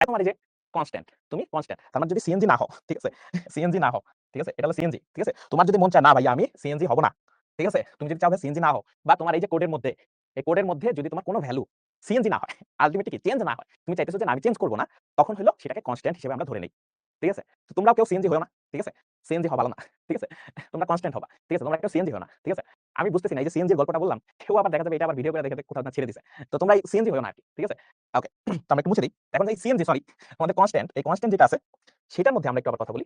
তোমার এই যে কনস্ট্যান্ট, তুমি কনস্ট্যান্ট, তার মানে যদি সিএনজি না হও, ঠিক আছে, সিএনজি না হও, ঠিক আছে, এটা হলো সিএনজি, ঠিক আছে, তোমার যদি মন চায় না ভাই আমি সিএনজি হব না, ঠিক আছে, তুমি যদি চাও সিএনজি না হও, বা তোমার এই যে কোডের মধ্যে, এই কোডের মধ্যে যদি তোমার কোনো ভ্যালু সিএনজি না হয়, আলটিমেটলি কি চেঞ্জ না হয়, তুমি চাইতেছো যে না আমি চেঞ্জ করবো না, তখন হলো সেটাকে কনস্ট্যান্ট হিসেবে আমরা ধরে নেই, ঠিক আছে। তো তোমরাও কেউ সিএনজি হও না, ঠিক আছে, সিএনজি হবা না, ঠিক আছে, তোমরা কনস্ট্যান্ট হবা, ঠিক আছে, তোমরা কেউ সিএনজি হও না, ঠিক আছে। আমি বুঝতেছি না এই যে সিএনজির গল্পটা বললাম, কেউ আবার দেখা যাবে এটা আবার ভিডিও করে দেখে কোথাও না ছেড়ে দিছে। তো তোমরা সিএনজি হও না আর কি, ঠিক আছে। ওকে, তো আমরা একটু মুছে দিই। এখন এই সিএনজি সরি আমাদের কনস্ট্যান্ট, এই কনস্ট্যান্ট যেটা আছে সেটার মধ্যে আমরা একটু আবার কথা বলি।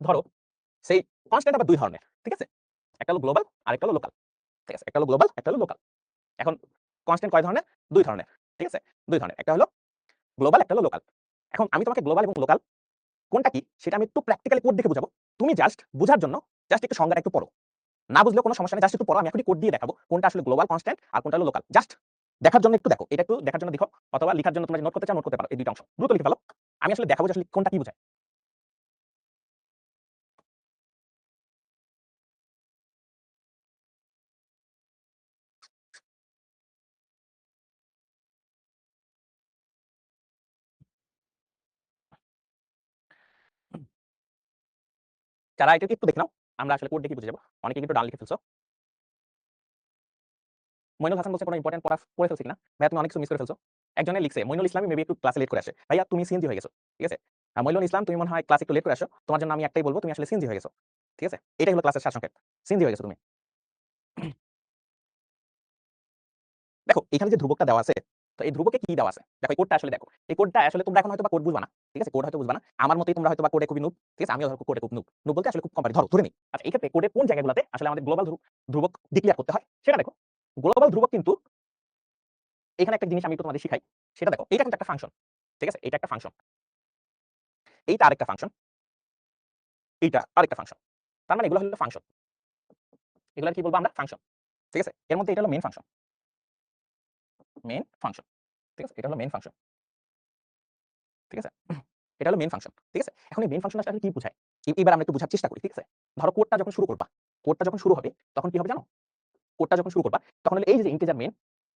ধরো সেই কনস্ট্যান্ট আবার দুই ধরনের, ঠিক আছে, একটা হলো গ্লোবাল আর একটা হলো লোকাল, ঠিক আছে, একটা হলো গ্লোবাল একটা হলো লোকাল। এখন কনস্ট্যান্ট কয় ধরনের? দুই ধরনের, ঠিক আছে, দুই ধরনের, একটা হলো গ্লোবাল একটা হলো লোকাল। এখন আমি তোমাকে গ্লোবাল এবং লোকাল কোনটা কি সেটা আমি একটু প্র্যাকটিক্যালি কোড দেখে বুঝাবো। তুমি জাস্ট বুঝার জন্য জাস্ট একটু সংজ্ঞাটা একটু পড়ো, না বুঝলেও কোনো সমস্যা নেই, জাস্ট একটু পড়ো, আমি এখনই কোড দিয়ে দেখাবো কোনটা আসলে গ্লোবাল কনস্ট্যান্ট আর কোনটা হলো লোকাল। জাস্ট দেখার জন্য একটু দেখো, এটা একটু দেখার জন্য দেখো, অথবা লেখার জন্য তোমরা নোট করতে চাও নোট করতে পারো, এই দুইটা অংশ দ্রুত লিখে ফেলো। আমি আসলে দেখাবো যে আসলে কোনটা কি বোঝায়। যারা এটা একটু দেখে নাও, আমরা আসলে কোড দেখে বুঝে যাবো। অনেকে কিন্তু ডান লিখে ফেলছো। মইনুল হাসান বলছে কোনো ইম্পর্টেন্ট পড়া পড়ে ফেলছি কিনা, ভাইয়া তুমি অনেক কিছু মিস করে ফেলছো। একজনে লিখছে মইনুল ইসলামই মেবি একটু ক্লাসে লেট করে আসে, ভাইয়া তুমি সিএনজি হয়ে গেছো, ঠিক আছে। মইনুল ইসলাম তুমি মনে হয় ক্লাস একটু লেট করে আসো, তোমার জন্য আমি একটাই বলবো তুমি আসলে সিএনজি হয়ে গেছো, ঠিক আছে, এটাই হলো ক্লাসের সারসংক্ষেপ, সিএনজি হয়ে গেছো তুমি। দেখো এখানে যে ধ্রুবকটা দেওয়া আছে, তো এই ধ্রুবকে কি দেওয়া আছে দেখো, এই কোডটা আসলে দেখো, এই কোডটা আসলে তোমরা এখন হয়তো বা কোড বুঝবা না, ঠিক আছে, কোড হয়তো বুঝবা না, আমার মতেই তোমরা হয়তো বা কোডে খুবই নুব, ঠিক আছে, আমিও ধরো কোডে খুব নুব, নুব বলতে আসলে খুব কম পারি, ধরো ধরে নিই। আচ্ছা এই ক্ষেত্রে কোডের কোন জায়গাগুলোতে আসলে আমাদের গ্লোবাল ধ্রুবক ডিক্লেয়ার করতে হয় সেটা দেখো। গ্লোবাল ধ্রুবক কিন্তু এখানে একটা জিনিস আমি একটু তোমাদের শিখাই, সেটা দেখো, এটা কিন্তু একটা ফাংশন, ঠিক আছে, এটা একটা ফাংশন, এইটা আরেকটা ফাংশন, এইটা আরেকটা ফাংশন, তার মানে এগুলো হলো ফাংশন, এগুলো কি বলবো আমরা ফাংশন, ঠিক আছে, এর মধ্যে এটা হলো মেইন ফাংশন, মেইন ফাংশন, ঠিক আছে, এটা হলো মেইন ফাংশন, ঠিক আছে, এটা হলো মেইন ফাংশন, ঠিক আছে। এখন এই মেইন ফাংশন আসলে কি বোঝায় এবার আমরা একটু বোঝার চেষ্টা করি, ঠিক আছে। ধরো কোডটা যখন শুরু করবা, কোডটা যখন শুরু হবে তখন কি হবে জানো, কোডটা যখন শুরু করবা তখন হলো এই যে ইন্টিজার মেইন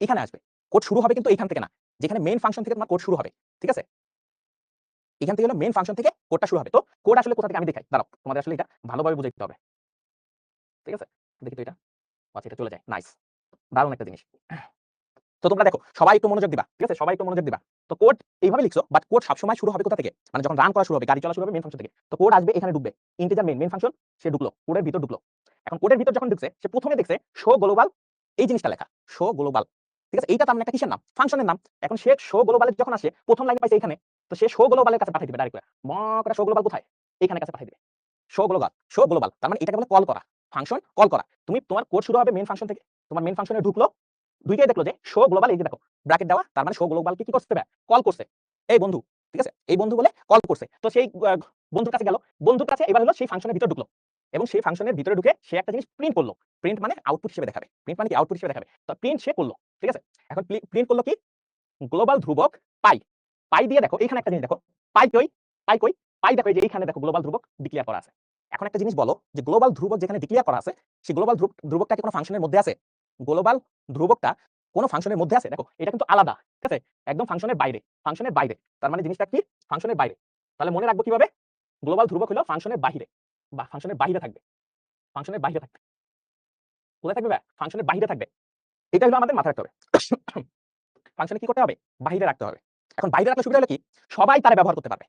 এখানে আসবে, কোড শুরু হবে কিন্তু এইখান থেকে না, যেখানে মেইন ফাংশন থেকে তোমার কোড শুরু হবে, ঠিক আছে, এখান থেকে হলো মেইন ফাংশন থেকে কোডটা শুরু হবে। তো কোড আসলে কোথা থেকে আমি দেখাই, দাঁড়াও তোমাদের আসলে এটা ভালোভাবে বুঝাইতে হবে, ঠিক আছে, দেখি তো এটা, আচ্ছা এটা চলে যায়, নাইস, দারুণ একটা জিনিস। তো তোমরা দেখো সবাই একটু মনোযোগ দিবা, ঠিক আছে, সবাই একটু মনোযোগ দিবা। তো কোড এইভাবে লিখছো, বাট কোড সবসময় শুরু হবে কোথা থেকে, মানে যখন রান করা শুরু হবে, গাড়ি চলা শুরু হবে মেইন ফাংশন থেকে, তো কোড আসবে এখানে ঢুকবে, ইন্টিজার মেইন ফাংশন, সে ঢুকলো কোডের ভিতর ঢুকলো। এখন কোডের ভিতর যখন ঢুকছে সে প্রথমে দেখছে শো গ্লোবাল, এই জিনিসটা লেখা শো গ্লোবাল, ঠিক আছে, এইটা তার মানে একটা কিসের নাম, ফাংশনের নাম। এখন সে শো গ্লোবালে যখন আসে প্রথম লাইনে পাইছে এখানে, তো সে শো গ্লোবালের কাছে পাঠিয়ে দিবে ডাইরেক্ট করে, মকরা শো গ্লোবাল কোথায়, এইখানে কাছে পাঠিয়ে দিবে, শো গ্লোবাল, শো গ্লোবাল, তার মানে এটাকে বলে কল করা, ফাংশন কল করা। তুমি তোমার কোড শুরু হবে মেইন ফাংশন থেকে, তোমার মেইন ফাংশনে ঢুকলো, দুইটাই দেখলো যে শো গ্লোবাল, এই যে দেখো ব্র্যাকেট দেওয়া, তার মানে শো গ্লোবালকে কি করতে হবে, কল করছে, এই বন্ধু, ঠিক আছে, এই বন্ধু বলে কল করছে। তো সেই বন্ধুর কাছে গেল, বন্ধুর কাছে এবার হলো সেই ফাংশনের ভিতর ঢুকলো, এবং সেই ফাংশনের ভিতরে ঢুকে সে একটা জিনিস প্রিন্ট করলো, প্রিন্ট মানে আউটপুট হিসেবে দেখাবে, প্রিন্ট মানে কি আউটপুট হিসেবে দেখাবে, তো প্রিন্ট সে করলো, ঠিক আছে। এখন প্রিন্ট করলো কি, গ্লোবাল ধ্রুবক পাই, পাই দিয়ে দেখো এখানে একটা জিনিস দেখো, পাই কই, পাই কই, পাই দেখো এই যে এইখানে দেখো গ্লোবাল ধ্রুবক ডিক্লেয়ার করা আছে। এখন একটা জিনিস বলো যে গ্লোবাল ধ্রুবক যেখানে ডিক্লেয়ার করা আছে, সেই গ্লোবাল ধ্রুবকটা কি কোনো ফাংশনের মধ্যে আছে, গ্লোবাল ধ্রুবকটা কোনো ফাংশনের মধ্যে আছে, দেখো এটা কিন্তু আলাদা, ঠিক আছে, একদম ফাংশনের বাইরে, ফাংশনের বাইরে, তার মানে জিনিসটা কি ফাংশনের বাইরে। তাহলে মনে রাখবো কিভাবে, গ্লোবাল ধ্রুবক হলো ফাংশনের বাহিরে, বা ফাংশনের বাহিরে থাকবে, ফাংশনের বাহিরে থাকবে, কোথায় থাকবে, ফাংশনের বাহিরে থাকবে, এটা হলো আমাদের মাথায় রাখতে হবে। ফাংশনে কি করতে হবে, বাহিরে রাখতে হবে। এখন বাইরে রাখলে সুবিধা হলো কি, সবাই তারা ব্যবহার করতে পারবে,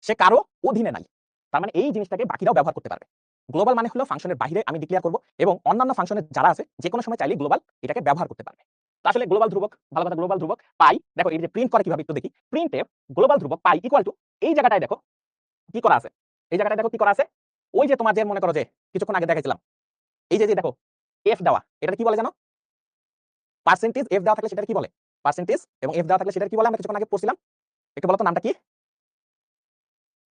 সে কারো অধীনে নাই, তার মানে এই জিনিসটাকে বাকিরাও ব্যবহার করতে পারবে। গ্লোবাল মানে হলো ফাংশনের বাইরে আমি ডিক্লেয়ার করব, এবং অন্যান্য ফাংশনের যারা আছে যে কোনো সময় চাইলে গ্লোবাল এটাকে ব্যবহার করতে পারবে। তো আসলে গ্লোবাল ধ্রুবক, ভালো কথা, গ্লোবাল ধ্রুবক পাই, দেখো এই যে প্রিন্ট করে কিভাবে একটু দেখি, প্রিন্টে গ্লোবাল ধ্রুবক পাই ইকুয়াল টু, এই জায়গাটায় দেখো কি করা আছে, এই জায়গাটায় দেখো কি করা আছে, ওই যে তোমার যে মনে করো যে কিছুক্ষণ আগে দেখাইছিলাম, এই যে দেখো এফ দেওয়া, এটা কি বলে জানো, পার্সেন্টেজ এফ দেওয়া থাকলে সেটা কি বলে, পার্সেন্টেজ এবং এফ দেওয়া থাকলে সেটা কি বলে, আমরা কিছুক্ষণ আগে পড়ছিলাম, একটু বলো তো নামটা কি,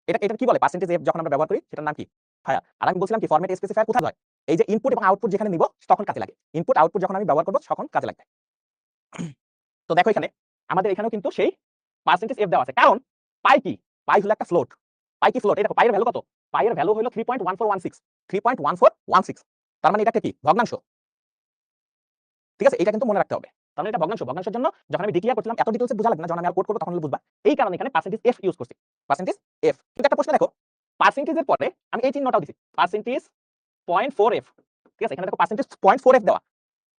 এটা এটা কি বলে, পার্সেন্টেজ এফ যখন আমরা ব্যবহার করি সেটার নাম কি ভাইয়া। আর আমি বলছিলাম কি ফরম্যাট স্পেসিফায়ার কোথায় হয়, এই যে ইনপুট এবং আউটপুট যেখানে নিব তখন কাজে লাগে, ইনপুট আউটপুট যখন আমি ব্যবহার করব তখন কাজে লাগবে। তো দেখো এখানে আমাদের এখানেও কিন্তু সেই পার্সেন্টেজ এফ দেওয়া আছে, কারণ পাই কি, পাই হলো একটা ফ্লোট, পাই কি ফ্লোট, এই দেখো পাইয়ের ভ্যালু কত, পাইয়ের ভ্যালু হলো 3.1416, 3.1416, তার মানে এটাকে কি ভগ্নাংশ, ঠিক আছে, এটা কিন্তু মনে রাখতে হবে। তার মানে এটা ভগ্নাংশ। ভগ্নাংশের জন্য যখন আমি ডিক্লেয়ার করছিলাম এত ডিটেইলসে বোঝা লাগবে না, যখন আমি আর কোড করব তখন বুঝবা। এই কারণে এখানে পার্সেন্টেজ এফ ইউজ করছি। Percentage F. কিন্তু একটা প্রশ্ন দেখো, পার্সেন্টেজের পরে আমি এই চিহ্নটাও দিছি। Percentage 0.4f। ঠিক আছে? এখানে দেখো পার্সেন্টেজ 0.4f দেওয়া।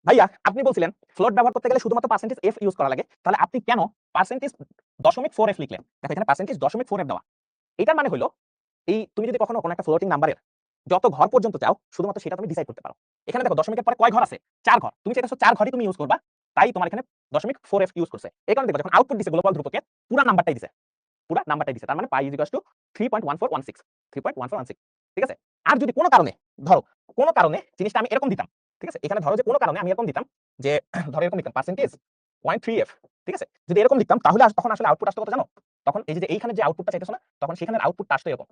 ভাইয়া আপনি বলছিলেন ফ্লোট ব্যবহার করতে গেলে শুধুমাত্র পার্সেন্টেজ এফ ইউজ করা লাগে। তাহলে আপনি কেন পার্সেন্টেজ 0.4f লিখলেন? দেখো এখানে পার্সেন্টেজ 0.4f দেওয়া। এটার মানে হলো এই তুমি যদি কখনো কোনো একটা ফ্লোটিং নাম্বারের যত ঘর পর্যন্ত চাও শুধুমাত্র সেটা তুমি ডিসাইড করতে পারো। এখানে দেখো দশমিকের পরে কয় ঘর আছে? 4 ঘর। তুমি চাইতেছো 4 ঘরই তুমি ইউজ করবা। তাই তোমার এখানে 0.4f ইউজ করছে। এই কারণে দেখো যখন আউটপুট দিছে গ্লোবাল ধ্রুবকের পুরা নাম্বারটাই দিছে। পুরা নাম্বারটাই দিছে। তার মানে পাই 3.1416। 3.1416। ঠিক আছে? আর যদি কোনো কারণে ধরো কোনো কারণে জিনিসটা আমি এরকম দিতাম। ঠিক আছে? এখানে ধরো যে কোনো কারণে আমি এরকম দিতাম যে ধরো এরকম লিখতাম পার্সেন্টেজ 0.3f। ঠিক আছে? যদি এরকম লিখতাম তাহলে তখন আসলে আউটপুট আসতো কত জানো? তখন এই যে এইখানে যে আউটপুটটা চাইতেছো না, তখন সেখানের আউটপুটটা আসতো এরকম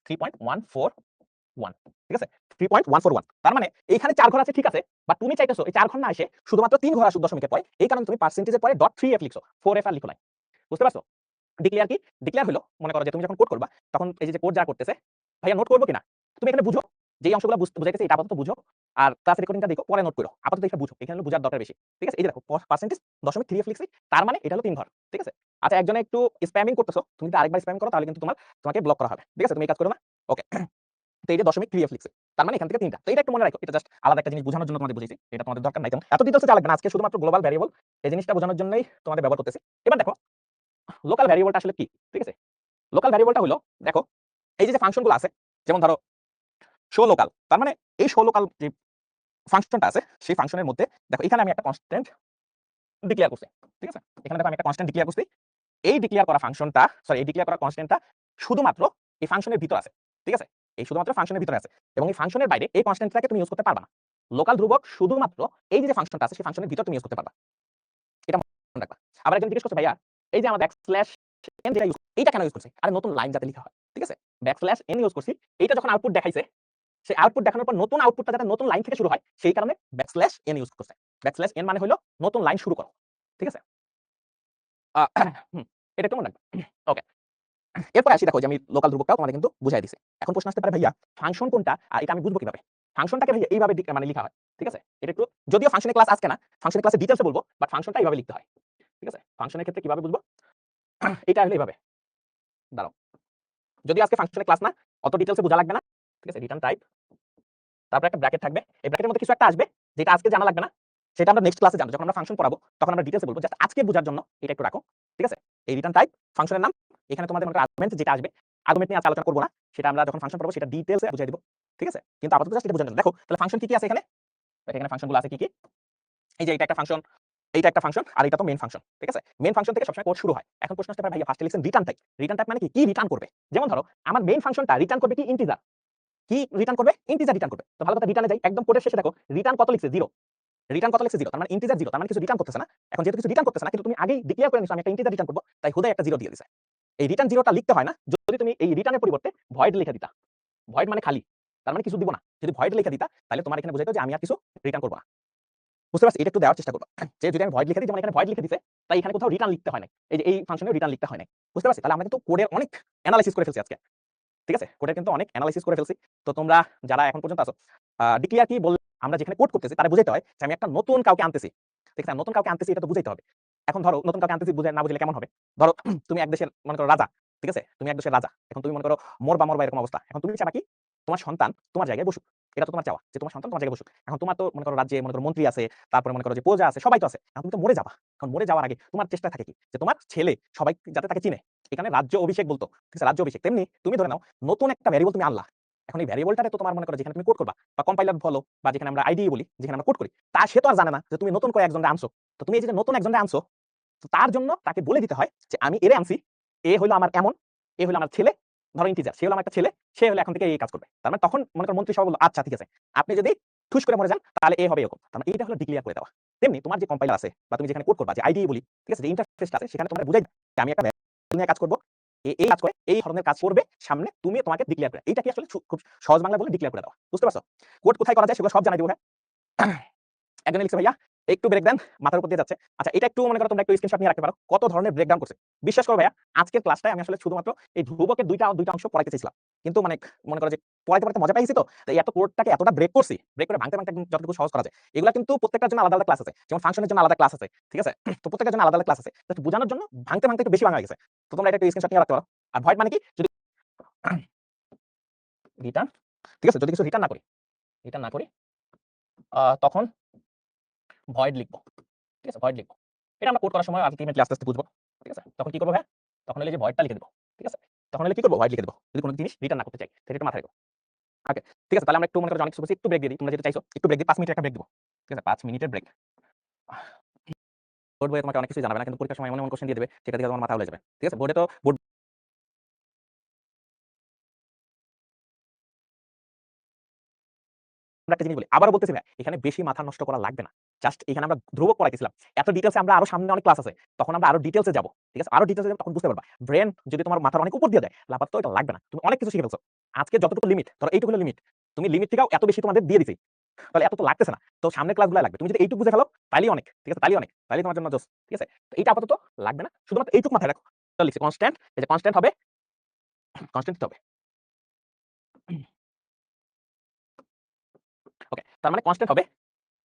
3.141। ঠিক আছে? 3.141। তার মানে এইখানে 4 ঘর আছে ঠিক আছে, বাট তুমি চাইতেছো এই 4 ঘর না এসে শুধুমাত্র 3 ঘর আসুক দশমিকের পরে। এই কারণে তুমি পার্সেন্টেজের পরে .3f লিখছো। 4f আর লিখো নাই। বুঝতে পারছো? ডিক্লেয়ার কি? ডিক্লেয়ার হলো মনে করো যে তুমি যখন কোড করবা তখন এই যে কোড যারা করতেছে, ভাইয়া নোট করবো কিনা? তুমি এখানে বুঝো যে এই অংশগুলো বুঝাইতেছে এটা আপাতত বুঝো। আর ক্লাস রেকর্ডিংটা দেখো পরে নোট করো। আপাতত এটা বুঝো। এখানে বুঝার দরকার বেশি। ঠিক আছে? এই যে দেখো পার্সেন্টেজ 0.3f লিখছি। তার মানে এটা হলো 3 ঘর। ঠিক আছে? আচ্ছা একজনে একটু স্প্যামিং করতেছো। তুমি যদি আরেকবার স্প্যাম করো তাহলে কিন্তু তোমাকে ব্লক করা হবে। ঠিক আছে? তুমি এই কাজ করো না। ওকে। তো এই যে 0.3f লিখছি। তার মানে এখান থেকে 3টা। তো এটা একটু মনে রাখো। এটা জাস্ট আলাদা একটা জিনিস বোঝানোর জন্য তোমাদের বুঝাইছি। এটা তোমাদের দরকার নাই তেমন। এত ডিটেইলসে যাওয়া লাগবে না। আজকে শুধুমাত্র গ্লোবাল ভ্যারিয়েবল এই জিনিসটা বোঝানোর জন্যই তোমাদের ব্যবহার করতেছি। এবার দেখো লোকাল ভ্যারিয়েবলটা আসলে কি? ঠিক আছে? লোকাল ভ্যারিয়েবলটা হলো দেখো এই যে ফাংশনগুলো আছে, যেমন ধরো শো লোকাল। তার মানে এই শো লোকাল যে ফাংশনটা আছে সেই ফাংশনের মধ্যে দেখো এখানে আমি একটা কনস্ট্যান্ট ডিক্লেয়ার করছি। ঠিক আছে? এখানে দেখো আমি একটা কনস্ট্যান্ট ডিক্লেয়ার করছি। এই ডিক্লেয়ার করা ফাংশনটা এই ডিক্লেয়ার করা কনস্ট্যান্টটা শুধুমাত্র এই ফাংশনের ভিতর আছে। ঠিক আছে? এই শুধুমাত্র ফাংশনের ভিতরে আছে এবং এই ফাংশনের বাইরে এই কনস্ট্যান্টটাকে তুমি ইউজ করতে পারবা না। লোকাল ধ্রুবক শুধুমাত্র এই যে ফাংশনটা আছে সেই ফাংশনের ভিতর তুমি ইউজ করতে পারবা। এটা মনে রাখবা। আবার একজন জিজ্ঞেস করছে ভাইয়া এই যে আমরা ব্যাকস্ল্যাশ n যেটা ইউজ এইটা কেন ইউজ করছি? আরে নতুন লাইন যাতে লেখা হয়। ঠিক আছে? ব্যাকস্ল্যাশ n ইউজ করছি। এইটা যখন আউটপুট দেখাইছে সেই আউটপুট দেখানোর পর নতুন আউটপুটটা যাতে নতুন লাইন থেকে শুরু হয় সেই কারণে ব্যাকস্ল্যাশ n ইউজ করছে। ব্যাকস্ল্যাশ n মানে হলো নতুন লাইন শুরু করো। ঠিক আছে? এটা একটু মনে রাখবা। ওকে। এরপর আসি দেখো যে আমি লোকাল ধ্রুবকটাও তোমাদের কিন্তু বুঝাই দিছি। এখন প্রশ্ন আসতে পারে ভাইয়া ফাংশন কোনটা আর এটা আমি বুঝবো কিভাবে? ফাংশনটাকে ভাইয়া এইভাবে মানে লেখা হয়। ঠিক আছে? এটা একটু যদিও ফাংশনের ক্লাস আজকে না, ফাংশনের ক্লাসে ডিটেইলসে বলবো, বাট ফাংশনটা এইভাবে লিখতে হয়। ঠিক আছে? ফাংশনের ক্ষেত্রে কিভাবে বুঝবো? এটা হলো এইভাবে। দাঁড়াও। যদিও আজকে ফাংশনের ক্লাস না, অত ডিটেইলসে বোঝা লাগবে না। ঠিক আছে? রিটার্ন টাইপ তারপর একটা ব্র্যাকেট থাকবে। এই ব্র্যাকেটের মধ্যে কিছু একটা আসবে যেটা আজকে জানা লাগবে না। সেটা আমরা নেক্সট ক্লাসে জানবো। যখন আমরা ফাংশন পড়াবো তখন আমরা ডিটেইলসে বলবো। জাস্ট আজকে বোঝার জন্য এটা একটু রাখো। ঠিক আছে? এই রিটার্ন টাইপ ফাংশনের নাম। এখানে তোমাদের মনে করো আর্গুমেন্ট যেটা আসবে, আর্গুমেন্ট নিয়ে আলোচনা করব না। সেটা আমরা যখন ফাংশন পড়াবো সেটা ডিটেইলসে বুঝিয়ে দিব। ঠিক আছে? কিন্তু আপাতত জাস্ট এটা বোঝার জন্য। দেখো তাহলে ফাংশন কি কি আছে এখানে? দেখো এখানে ফাংশনগুলো আছে কি কি? এই যে এটা একটা ফাংশন, এইটা একটা ফাংশন আর এটা তো মেইন ফাংশন। ঠিক আছে? মেইন ফাংশন থেকে সবসময় কোড শুরু হয়। এখন প্রশ্ন আসতে পারে ভাইয়া ফার্স্টে লিখছেন রিটার্ন টাইপ। রিটার্ন টাইপ মানে কি? কি রিটার্ন করবে? যেমন ধরো আমার মেইন ফাংশনটা রিটার্ন করবে কি ইন্টিজার। কি রিটার্ন করবে? ইন্টিজার রিটার্ন করবে। তো ভালো কথা রিটার্নে যাই। একদম কোডের শেষে দেখো রিটার্ন কত লিখছে? 0। রিটার্ন কত লিখছে? 0। তার মানে ইন্টিজার 0। তার মানে কিছু রিটার্ন করতেছে না। এখন যেহেতু কিছু রিটার্ন করতেছে না কিন্তু তুমি আগেই ডিক্লেয়ার করে নিছো আমি একটা ইন্টিজার রিটার্ন করব, তাই হুদাই একটা 0 দিয়ে দিছে। এই রিটার্ন 0টা লিখতে হয় না যদি তুমি এই রিটার্নের পরিবর্তে ভয়েড লিখে দিতা। ভয়েড মানে খালি। তার মানে কিছু দিব না। যদি ভয়েড লিখে দিতা তাহলে তোমার এখানে বুঝাইতো যে আমি আর কিছু রিটার্ন করব না। বুঝতে পারছি? এটা একটু দেওয়ার চেষ্টা করবা। যে যদি আমি ভয়েড লিখে দিই, যেমন এখানে ভয়েড লিখে দিছে, তাই এখানে কোথাও রিটার্ন লিখতে হয় নাই। এই যে এই ফাংশনে রিটার্ন লিখতে হয় নাই। বুঝতে পারছি? তাহলে আমরা কিন্তু কোডের অনেক এনালাইসিস করে ফেলছি আজকে। ঠিক আছে? কোডের কিন্তু অনেক এনালাইসিস করে ফেলছি। তো তোমরা যারা এখন পর্যন্ত আছো ডিক্লেয়ার কি বল আমরা যেখানে কোড করতেছি তারা বুঝাইতে হয় যে আমি একটা নতুন কাউকে আনতেছি। ঠিক আছে? নতুন কাউকে আনতেছি এটা তো বুঝাইতে হবে। এখন ধরো নতুন কাউকে আনতেছি বুঝে না বুঝলে কেমন হবে? ধরো তুমি এক দেশের মনে করো রাজা। ঠিক আছে? তুমি এক দেশের রাজা। এখন তুমি মনে করো মরবা এরকম অবস্থা। এখন তুমি চাবা কি? তোমার সন্তান তোমার জায়গায় বসুক। এটা তো তোমার চাওয়া যে তোমার সন্তান তোমার জায়গায় বসুক। এখন তোমার তো মনে করো রাজ্যে মনে করো মন্ত্রী আছে, তারপরে মনে করো যে প্রজা আছে, সবাই তো আছে। এখন তুমি তো মরে যাবা। এখন মরে যাওয়ার আগে তোমার চেষ্টা থাকে কি? যে তোমার ছেলে সবাই যাতে তাকে চিনে। এখানে রাজ্য অভিষেক বলতো। ঠিক আছে? রাজ্য অভিষেক। তেমনি তুমি ধরে নাও নতুন একটা ভ্যারিয়েবল তুমি আনলা। এখন এই ভ্যারিয়েবলটারে তো তোমার মনে করো যেখানে তুমি কোড করবা বা কম্পাইলার বলো বা যেখানে আমরা আইডিই বলি, যেখানে আমরা কোড করি, তা সে তো আর জানে না যে তুমি নতুন করে একজনকে আনছো। তো তুমি এই যে নতুন একজনকে আনছো, তো তার জন্য তাকে বলে দিতে হয় যে আমি এরে আনছি, এ হইলো আমার এমন, এ হইলো আমার ছেলে, ধরো ইন্টিজার, সে হলো আমার একটা ছেলে, সে হলো এখন থেকে এই কাজ করবে। তার মানে তখন মনে করো মন্ত্রী সভা বলল আচ্ছা ঠিক আছে। আপনি যদি ঠুস করে মরে যান তাহলে এ হবে এরকম। তার মানে এইটা হলো ডিক্লেয়ার করে দেওয়া। তেমনি তোমার যে কম্পাইলার আছে বা তুমি যেখানে কোড করবা যে আইডিই বলি, ঠিক আছে? যে ইন্টারফেসটা আছে সেখানে তোমরা বুঝাই যে আমি একটা ভ্যারিয়েবল নিয়ে কাজ করব। এই কাজ করে এই ধরনের কাজ করবে সামনে তুমি তোমাকে ডিক্লেয়ার করে। এইটা কি আসলে খুব সহজ বাংলা বলে ডিক্লেয়ার করে দেওয়া। বুঝতে পারছো? কোড কোথায় করা যায় সেগুলো সব জানাই দেব। হ্যাঁ? একজনে লিখছে ভাইয়া একটু ব্রেক দেন, মাথার উপর দিয়ে যাচ্ছে। আচ্ছা, এটা একটু মনে করো তোমরা একটু স্ক্রিনশট নিয়ে রাখতে পারো, কত ধরনের ব্রেকডাউন করছে। বিশ্বাস করো ভাইয়া, আজকের ক্লাসটায় আমি আসলে শুধুমাত্র এই ধ্রুবকের দুইটা অংশ পড়াইতে চেয়েছিলাম, কিন্তু মানে মনে করো যে পড়াইতে মজা পাইছি, তো এই এত কোডটাকে এতটা ব্রেক করছি, ব্রেক করে ভাঙতে একদম যতটুকু সহজ করা যায়। এগুলা কিন্তু প্রত্যেকটার জন্য আলাদা আলাদা ক্লাস আছে, যেমন ফাংশনের জন্য আলাদা ক্লাস আছে, ঠিক আছে? তো প্রত্যেকটার জন্য আলাদা আলাদা ক্লাস আছে, জাস্ট বোঝানোর জন্য ভাঙতে একটু বেশি ভাঙা হয়ে গেছে। তো তোমরা এটা একটু স্ক্রিনশট নিয়ে রাখতে পারো। আর ভয়েড মানে কি, যদি রিটার্ন, ঠিক আছে, যদি কিছু রিটার্ন না করি তখন ভয়েড লিখবো, ঠিক আছে? ভয়েড লিখবো, এটা আমরা কোড করার সময় আলটিমেটলি আস্তে আস্তে বুঝবো, ঠিক আছে? তখন কি করবো ভাই, তখন হলে যে ভয়েডটা লিখে দেবো, ঠিক আছে? তখন হলে কি করবো, ভয়েড লিখে দেবো যদি কোনো জিনিস রিটার্ন না করতে চাই, সেটা একটু মাথায় রেখো। ওকে, ঠিক আছে, তাহলে আমরা একটু মনে করো অনেক কিছু একটু ব্রেক দিয়ে দিই, তোমরা যেটা চাইছো একটু ব্রেক দিই, 5 মিনিটের একটা ব্রেক দিব, ঠিক আছে? 5 মিনিটের ব্রেক। বোর্ড বইয়ে তোমাকে অনেক কিছু জানাবে না, কিন্তু পরীক্ষার সময় এমন কোশ্চেন দিয়ে দেবে সেটা থেকে তোমার মাথা উড়ে যাবে, ঠিক আছে? বোর্ডে তো বোর্ড একটা জিনিস বলি, আবার বলতেছি ভাই, এখানে বেশি মাথা নষ্ট করা লাগবে না। জাস্ট এখানে আমরা ধ্রুবক পড়াইতেছিলাম, এত ডিটেইলসে আমরা আরো সামনে অনেক ক্লাস আছে, তখন আমরা আরো ডিটেইলসে যাব, ঠিক আছে? আরো ডিটেইলসে যাব, তখন বুঝতে পারবা। ব্রেন যদি তোমার মাথার অনেক উপর দিয়ে দেয়, আপাতত এটা লাগবে না, তুমি অনেক কিছু শিখে ফেলছো। আজকে যতটুকু লিমিট, ধরো এইটুকু হলো লিমিট, তুমি লিমিট থেকেও এত বেশি তোমাদের দিয়ে দিছি, তাহলে এত তো লাগতেছে না। তো সামনের ক্লাসগুলো লাগবে, তুমি যদি এইটুকু বুঝে ফেলো তাইলেই অনেক, ঠিক আছে? তাইলেই অনেক, তাইলেই তোমার জন্য জোস, ঠিক আছে? তো এইটা আপাতত লাগবে না, শুধুমাত্র এইটুকু মাথায় রাখো। তো লিখছি কনস্ট্যান্ট, এই যে কনস্ট্যান্ট হবে, কনস্ট্যান্ট হবে। ওকে, তার মানে কনস্ট্যান্ট হবে,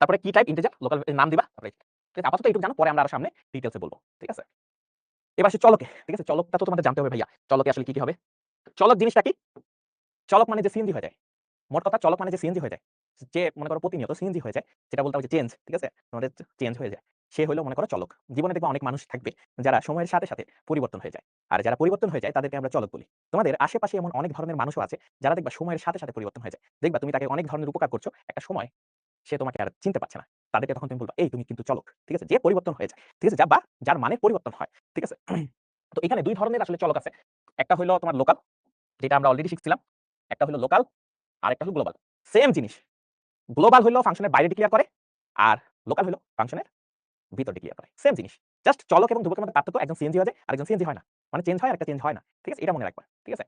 তারপরে কি টাইপ, ইন্টিজার, লোকাল নাম দিবা, তারপরে ঠিক আছে? আপাতত এইটুকু জানো, পরে আমরা আরো সামনে ডিটেইলসে বলবো, ঠিক আছে? এবার আসি চলকে, ঠিক আছে? চলকটা তো তোমাদের জানতে হবে ভাইয়া, চলকে আসলে কি হবে। চলক জিনিসটা কি? চলক মানে যে সিএনজি হয়ে যায়, মোট কথা চলক মানে যে সিএনজি হয়ে যায়, যে মনে করো প্রতিনিয়ত সিএনজি হয়ে যায়, যেটা বলতে হবে যে চেঞ্জ, ঠিক আছে? তোমাদের চেঞ্জ হয়ে যায়, সে হলো মনে করো চলক। জীবনে দেখবে অনেক মানুষ থাকবে যারা সময়ের সাথে সাথে পরিবর্তন হয়ে যায়, আর যারা পরিবর্তন হয়ে যায় তাদেরকে আমরা চলক বলি। তোমাদের আশেপাশে এমন অনেক ধরনের মানুষও আছে যারা দেখবা সময়ের সাথে সাথে পরিবর্তন হয়ে যায়, দেখবা তুমি তাকে অনেক ধরনের উপকার করছো, একটা সময় সে তোমাকে আর চিনতে পারছে না, তাদেরকে তখন তুমি বলবা এই তুমি কিন্তু চলক, ঠিক আছে? যে পরিবর্তন হয়ে যায়, ঠিক আছে? বা যার মানে পরিবর্তন হয়, ঠিক আছে? তো এখানে দুই ধরনের আসলে চলক আছে, একটা হলো তোমার লোকাল, যেটা আমরা অলরেডি শিখছিলাম, একটা হলো লোকাল, আর একটা হলো গ্লোবাল। সেম জিনিস, গ্লোবাল হলো ফাংশনের বাইরে ডিক্লেয়ার করে, আর লোকাল হলো ফাংশনের ভিতর ডিক্লেয়ার করে, সেম জিনিস। জাস্ট চলক এবং ধ্রুবকের মধ্যে পার্থক্য, একজন সিএনজি হয়ে যায় আরেকজন সিএনজি হয় না, মানে চেঞ্জ হয় আর একটা চেঞ্জ হয় না, ঠিক আছে? এটা মনে রাখবা, ঠিক আছে?